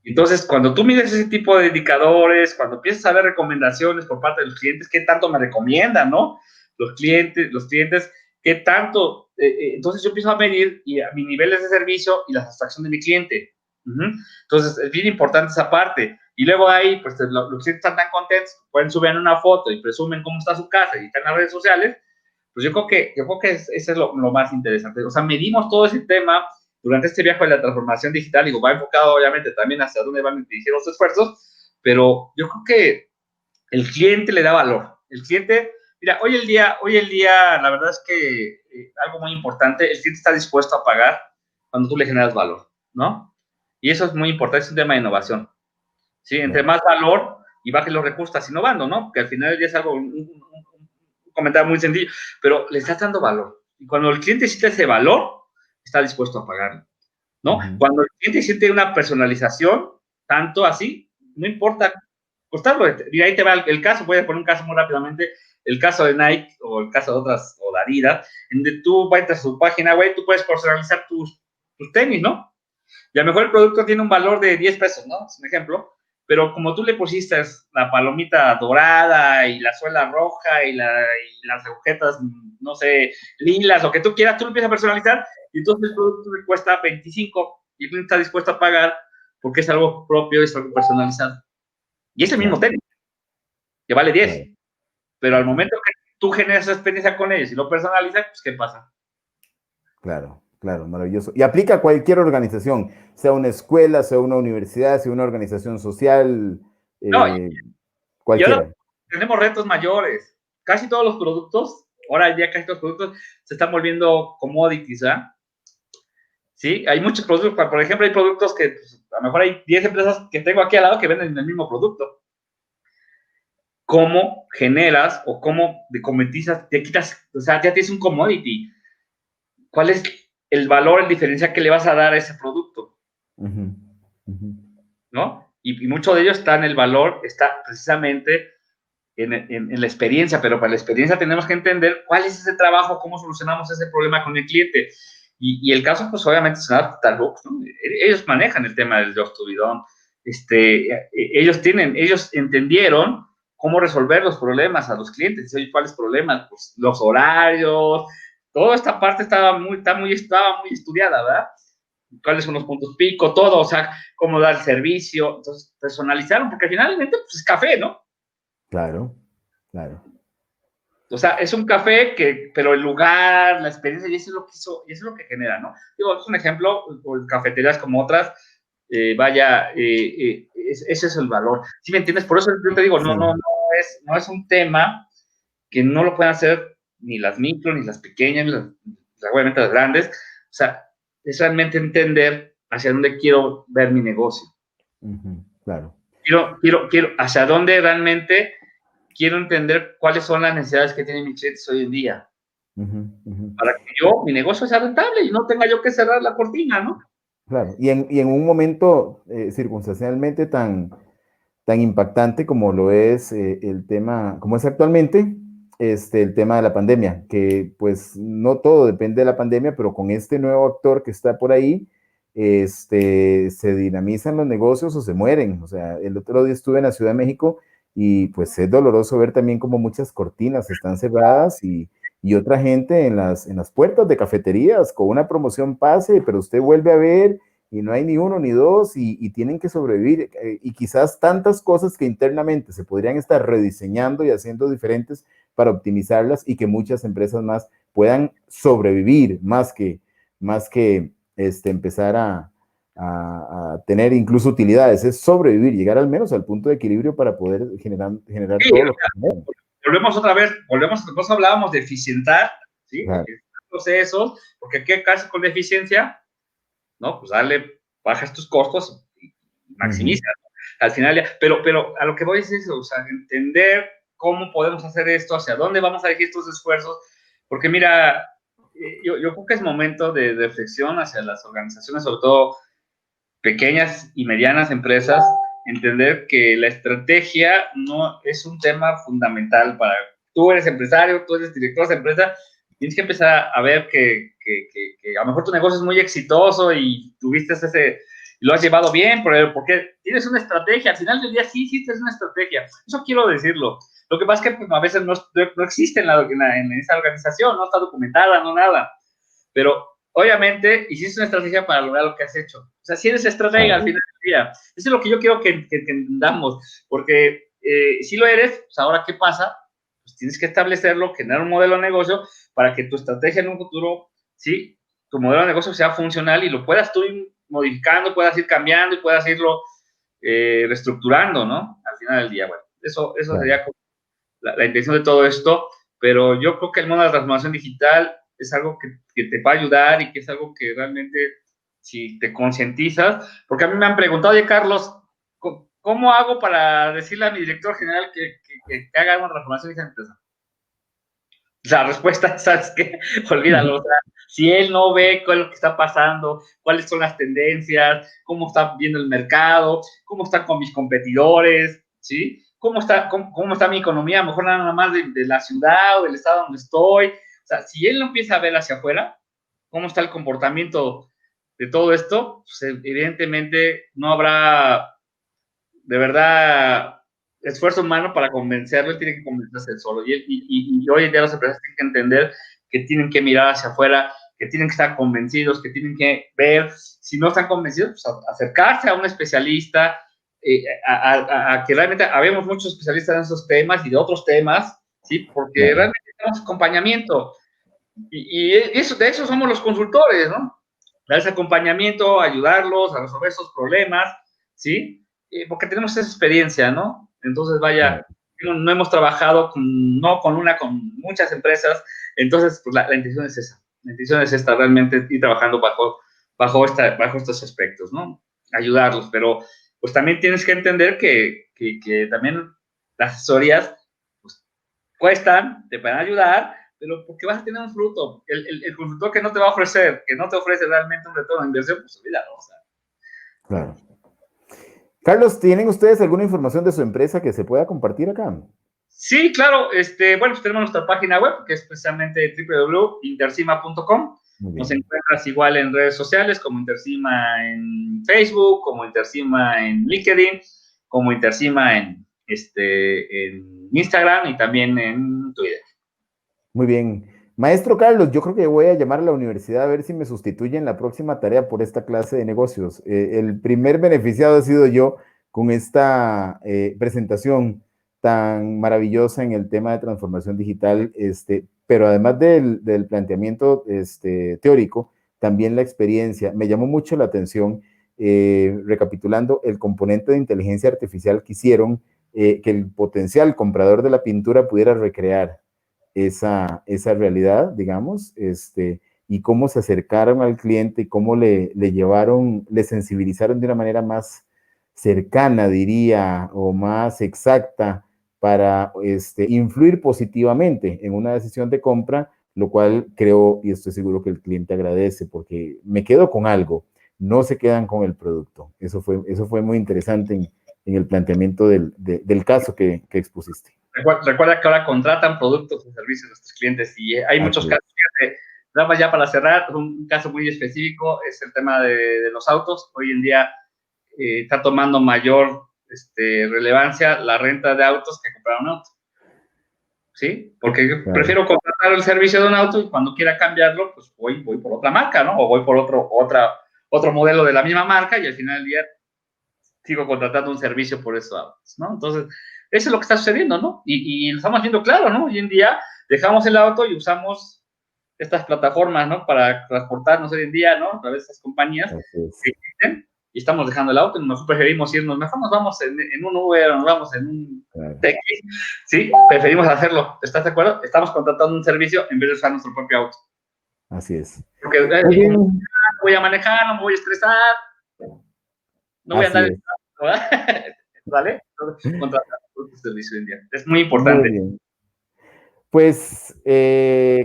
Entonces, cuando tú mides ese tipo de indicadores, cuando empiezas a ver recomendaciones por parte de los clientes, ¿qué tanto me recomiendan, no? Los clientes, ¿qué tanto? Entonces yo empiezo a medir mis niveles de servicio y la satisfacción de mi cliente. Entonces, es bien importante esa parte. Y luego ahí, pues los clientes están tan contentos, pueden subir una foto y presumen cómo está su casa y están en las redes sociales. Pues yo creo que eso es lo más interesante. O sea, medimos todo ese tema durante este viaje de la transformación digital. Digo, va enfocado obviamente también hacia dónde van a dirigir los esfuerzos, pero yo creo que el cliente le da valor. El cliente, mira, hoy el día, la verdad es que algo muy importante, el cliente está dispuesto a pagar cuando tú le generas valor, ¿no? Y eso es muy importante, es un tema de innovación, ¿sí? Entre más valor y bajes los recursos, estás innovando, ¿no? Que al final del día es algo, un comentario muy sencillo, pero le estás dando valor. Y cuando el cliente siente ese valor, está dispuesto a pagarlo, ¿no? Cuando el cliente siente una personalización, tanto así, no importa costarlo. Y ahí te va el caso, voy a poner un caso muy rápidamente, el caso de Nike o el caso de otras, o de Adidas, en donde tú vas a su página web, tú puedes personalizar tus tenis, ¿no? Y a lo mejor el producto tiene un valor de 10 pesos, ¿no? Es un ejemplo. Pero como tú le pusiste la palomita dorada y la suela roja y las agujetas, no sé, lilas, lo que tú quieras, tú lo empiezas a personalizar y entonces el producto le cuesta 25 y el cliente está dispuesto a pagar porque es algo propio, es algo personalizado. Y es el mismo tenis, que vale 10. Pero al momento que tú generas esa experiencia con ellos y lo personalizas, pues ¿qué pasa? Claro, claro, maravilloso. Y aplica a cualquier organización, sea una escuela, sea una universidad, sea una organización social, No, y ahora cualquiera. tenemos retos mayores. Casi todos los productos, ahora ya casi todos los productos se están volviendo commodities, ¿ah? Sí, hay muchos productos, por ejemplo, hay productos que pues, a lo mejor hay 10 empresas que tengo aquí al lado que venden el mismo producto. ¿Cómo generas o cómo cometizas, te quitas, o sea, ya tienes un commodity? ¿Cuál es el valor, el diferencial que le vas a dar a ese producto? ¿No? Y mucho de ello está en el valor, está precisamente en la experiencia, pero para la experiencia tenemos que entender cuál es ese trabajo, cómo solucionamos ese problema con el cliente. Y el caso, pues obviamente, es Starbucks, ¿no? Ellos manejan el tema del Just to be done. Ellos entendieron cómo resolver los problemas a los clientes. ¿Cuáles problemas? Pues los horarios, toda esta parte estaba muy estudiada, ¿verdad? Cuáles son los puntos pico, todo, o sea, cómo dar el servicio. Entonces, personalizaron, porque finalmente, pues es café, ¿no? Claro, claro. O sea, es un café pero el lugar, la experiencia, y eso es lo que hizo, y eso es lo que genera, ¿no? Digo, es un ejemplo, o cafeterías como otras, ese es el valor. ¿Sí me entiendes? Por eso yo te digo, Sí. no es un tema que no lo puedan hacer ni las micro, ni las pequeñas, obviamente las grandes. O sea, es realmente entender hacia dónde quiero ver mi negocio. Claro. Quiero, hacia dónde realmente quiero entender cuáles son las necesidades que tienen mis clientes hoy en día. Para que mi negocio sea rentable y no tenga yo que cerrar la cortina, ¿no? Claro. Y en un momento circunstancialmente tan impactante como lo es el tema, como es actualmente, el tema de la pandemia, que pues no todo depende de la pandemia, pero con este nuevo actor que está por ahí, se dinamizan los negocios o se mueren. O sea, el otro día estuve en la Ciudad de México y pues es doloroso ver también como muchas cortinas están cerradas y otra gente en las puertas de cafeterías con una promoción pase, pero usted vuelve a ver y no hay ni uno ni dos y tienen que sobrevivir y quizás tantas cosas que internamente se podrían estar rediseñando y haciendo diferentes para optimizarlas y que muchas empresas más puedan sobrevivir más que empezar a tener incluso utilidades, es sobrevivir, llegar al menos al punto de equilibrio para poder generar Sí, todo lo que generan. Nosotros hablábamos de eficientar, ¿sí? Claro. Procesos, porque ¿qué caso con la eficiencia? ¿No? Pues bajas tus costos y maximizas. al final, pero a lo que voy es eso, o sea, entender cómo podemos hacer esto, hacia dónde vamos a dirigir estos esfuerzos, porque mira, yo creo que es momento de reflexión hacia las organizaciones, sobre todo pequeñas y medianas empresas, entender que la estrategia no es un tema fundamental para... Tú eres empresario, tú eres director de empresa, tienes que empezar a ver que a lo mejor tu negocio es muy exitoso y tuviste lo has llevado bien, porque tienes una estrategia, al final del día sí tienes una estrategia, eso quiero decirlo. Lo que pasa es que pues, a veces no existe en esa organización, no está documentada, no nada, pero obviamente hiciste una estrategia para lograr lo que has hecho. O sea, si eres estratega al final del día, eso es lo que yo quiero que entendamos, porque si lo eres, pues ahora ¿qué pasa? Pues tienes que establecerlo, generar un modelo de negocio para que tu estrategia en un futuro, sí, tu modelo de negocio sea funcional y lo puedas tú ir modificando, puedas ir cambiando y puedas irlo reestructurando, ¿no? Al final del día, bueno, eso sería la intención de todo esto, pero yo creo que el mundo de la transformación digital es algo que te va a ayudar y que es algo que realmente, si te concientizas, porque a mí me han preguntado, oye, Carlos, ¿cómo hago para decirle a mi director general que haga una transformación digital en empresa? La respuesta es, ¿sabes qué? Olvídalo. O sea, si él no ve cuál es lo que está pasando, cuáles son las tendencias, cómo está viendo el mercado, cómo están con mis competidores, ¿sí? ¿Cómo está mi economía? A lo mejor nada más de la ciudad o del estado donde estoy. O sea, si él no empieza a ver hacia afuera, cómo está el comportamiento de todo esto, pues evidentemente no habrá de verdad esfuerzo humano para convencerlo, él tiene que convencerse solo. Y hoy en día las empresas tienen que entender que tienen que mirar hacia afuera, que tienen que estar convencidos, que tienen que ver, si no están convencidos, pues acercarse a un especialista, a que realmente habemos muchos especialistas en esos temas y de otros temas, ¿sí? Porque realmente tenemos acompañamiento. De eso somos los consultores, ¿no? Dar ese acompañamiento, ayudarlos a resolver esos problemas, ¿sí? Porque tenemos esa experiencia, ¿no? Entonces, vaya, no hemos trabajado con muchas empresas, entonces, pues la intención es esa. La intención es esta, realmente ir trabajando bajo estos aspectos, ¿no? Ayudarlos, pero pues también tienes que entender que también las asesorías pues, cuestan, te pueden ayudar, pero porque vas a tener un fruto. El consultor que no te va a ofrecer, que no te ofrece realmente un retorno de inversión, pues olvídalo. O sea. Claro. Carlos, ¿tienen ustedes alguna información de su empresa que se pueda compartir acá? Sí, claro. Bueno, pues tenemos nuestra página web, que es precisamente www.intercima.com. Nos encuentras igual en redes sociales, como Intercima en Facebook, como Intercima en LinkedIn, como Intercima en Instagram y también en Twitter. Muy bien. Maestro Carlos, yo creo que voy a llamar a la universidad a ver si me sustituyen la próxima tarea por esta clase de negocios. El primer beneficiado ha sido yo con esta presentación tan maravillosa en el tema de transformación digital, pero además del planteamiento teórico, también la experiencia. Me llamó mucho la atención, recapitulando, el componente de inteligencia artificial que hicieron, que el potencial comprador de la pintura pudiera recrear esa realidad, digamos, y cómo se acercaron al cliente y cómo le llevaron, le sensibilizaron de una manera más cercana, diría, o más exacta para influir positivamente en una decisión de compra, lo cual creo y estoy seguro que el cliente agradece porque me quedo con algo, no se quedan con el producto. Eso fue muy interesante en el planteamiento del caso que expusiste. Recuerda que ahora contratan productos y servicios de nuestros clientes y hay muchos casos. Nada más ya para cerrar, un caso muy específico es el tema de los autos. Hoy en día está tomando mayor relevancia la renta de autos que comprar un auto. ¿Sí? Porque yo prefiero contratar el servicio de un auto y cuando quiera cambiarlo, pues voy por otra marca, ¿no? O voy por otro modelo de la misma marca y al final del día sigo contratando un servicio por esos autos, ¿no? Entonces, eso es lo que está sucediendo, ¿no? Y lo estamos viendo claro, ¿no? Hoy en día dejamos el auto y usamos estas plataformas, ¿no? Para transportarnos hoy en día, ¿no? A través de estas compañías que existen y estamos dejando el auto y mejor preferimos irnos, mejor nos vamos en un Uber, nos vamos en un taxi, ¿sí? Preferimos hacerlo, ¿estás de acuerdo? Estamos contratando un servicio en vez de usar nuestro propio auto. Así es. Porque como voy a manejar, no me voy a estresar, no voy a andar... ¿vale? Contratar tu servicio hoy en día. Es muy Muy importante. bien. Pues,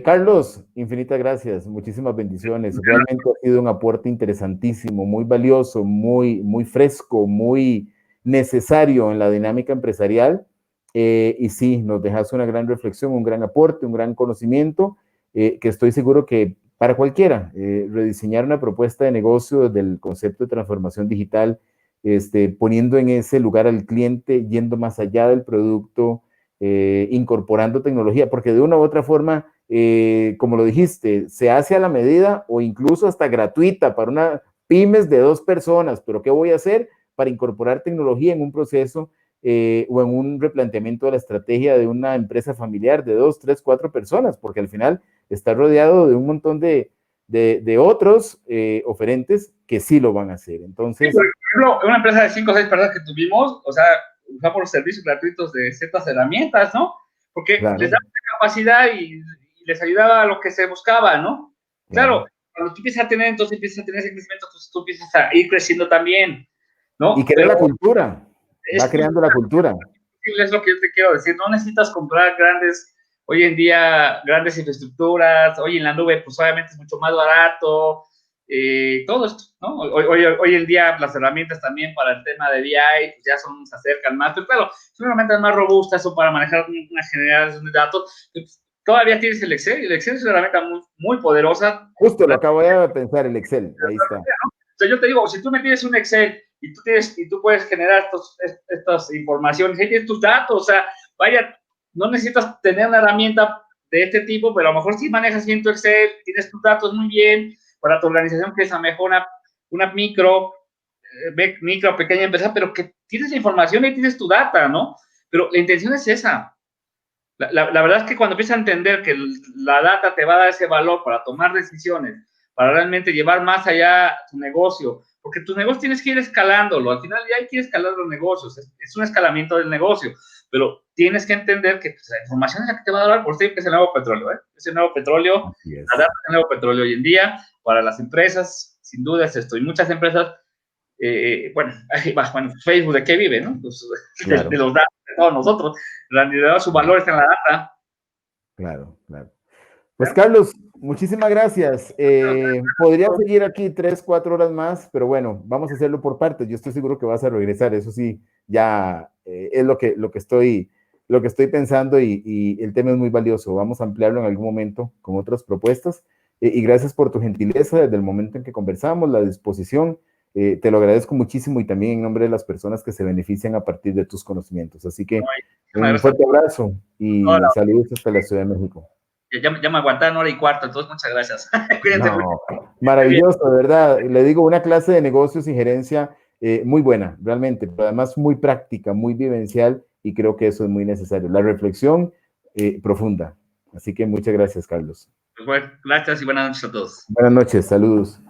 Carlos, infinitas gracias, muchísimas bendiciones. Realmente ha sido un aporte interesantísimo, muy valioso, muy fresco, muy necesario en la dinámica empresarial. Y sí, nos dejas una gran reflexión, un gran aporte, un gran conocimiento, que estoy seguro que para cualquiera, rediseñar una propuesta de negocio desde el concepto de transformación digital, poniendo en ese lugar al cliente, yendo más allá del producto, incorporando tecnología, porque de una u otra forma, como lo dijiste, se hace a la medida o incluso hasta gratuita para una pymes de 2 personas, pero ¿qué voy a hacer para incorporar tecnología en un proceso o en un replanteamiento de la estrategia de una empresa familiar de 2, 3, 4 personas? Porque al final está rodeado de un montón de otros oferentes que sí lo van a hacer. Entonces, sí, por ejemplo, una empresa de 5 o 6 personas que tuvimos, o sea, usamos los servicios gratuitos de ciertas herramientas, ¿no? Porque les claro, daba capacidad y les ayudaba a lo que se buscaba, ¿no? claro. Claro, cuando tú empiezas a tener, entonces empiezas a tener ese crecimiento, entonces tú empiezas a ir creciendo también, Y ¿no? crea Pero la cultura, va es creando la cultura. es lo que yo te quiero decir, no necesitas comprar hoy en día, grandes infraestructuras, hoy en la nube, pues obviamente es mucho más barato, todo esto, ¿no? Hoy en día las herramientas también para el tema de BI pues ya se acercan más, pero claro, son herramientas más robustas o para manejar una generación de datos. Pues, todavía tienes el Excel es una herramienta muy poderosa. Justo lo acabo de pensar, el Excel, ahí está. O sea, yo te digo, si tú me tienes un Excel y tú puedes generar estas informaciones, ahí tienes tus datos, o sea, vaya, no necesitas tener una herramienta de este tipo, pero a lo mejor si manejas bien tu Excel, tienes tus datos muy bien, para tu organización que es a lo mejor una micro, pequeña empresa, pero que tienes la información y tienes tu data, ¿no? Pero la intención es esa. La verdad es que cuando empiezas a entender que la data te va a dar ese valor para tomar decisiones, para realmente llevar más allá tu negocio, porque tu negocio tienes que ir escalándolo, al final ya hay que ir escalando los negocios, es un escalamiento del negocio, pero tienes que entender que pues, la información es la que te va a dar, por cierto, que es el nuevo petróleo, ¿eh? Es el nuevo petróleo, la data es el nuevo petróleo hoy en día, para las empresas, sin duda es esto, y muchas empresas, bueno, Facebook de qué vive, ¿no? Pues, Claro, de los datos de todos nosotros, en realidad su valor está en la data. claro, claro. Pues Carlos, muchísimas gracias. Podría seguir aquí 3, 4 horas más, pero bueno, vamos a hacerlo por partes. Yo estoy seguro que vas a regresar. Eso sí, ya es lo que estoy pensando y el tema es muy valioso. Vamos a ampliarlo en algún momento con otras propuestas. Y gracias por tu gentileza desde el momento en que conversamos, la disposición. Te lo agradezco muchísimo y también en nombre de las personas que se benefician a partir de tus conocimientos. Así que un fuerte abrazo y Hola, saludos hasta la Ciudad de México. ya me aguantaron 1 hora y cuarto, entonces muchas gracias. Cuídense mucho. No, maravilloso, de verdad. Le digo, una clase de negocios y gerencia muy buena, realmente, pero además muy práctica, muy vivencial y creo que eso es muy necesario. La reflexión profunda. Así que muchas gracias, Carlos. Pues bueno, gracias y buenas noches a todos. Buenas noches, saludos.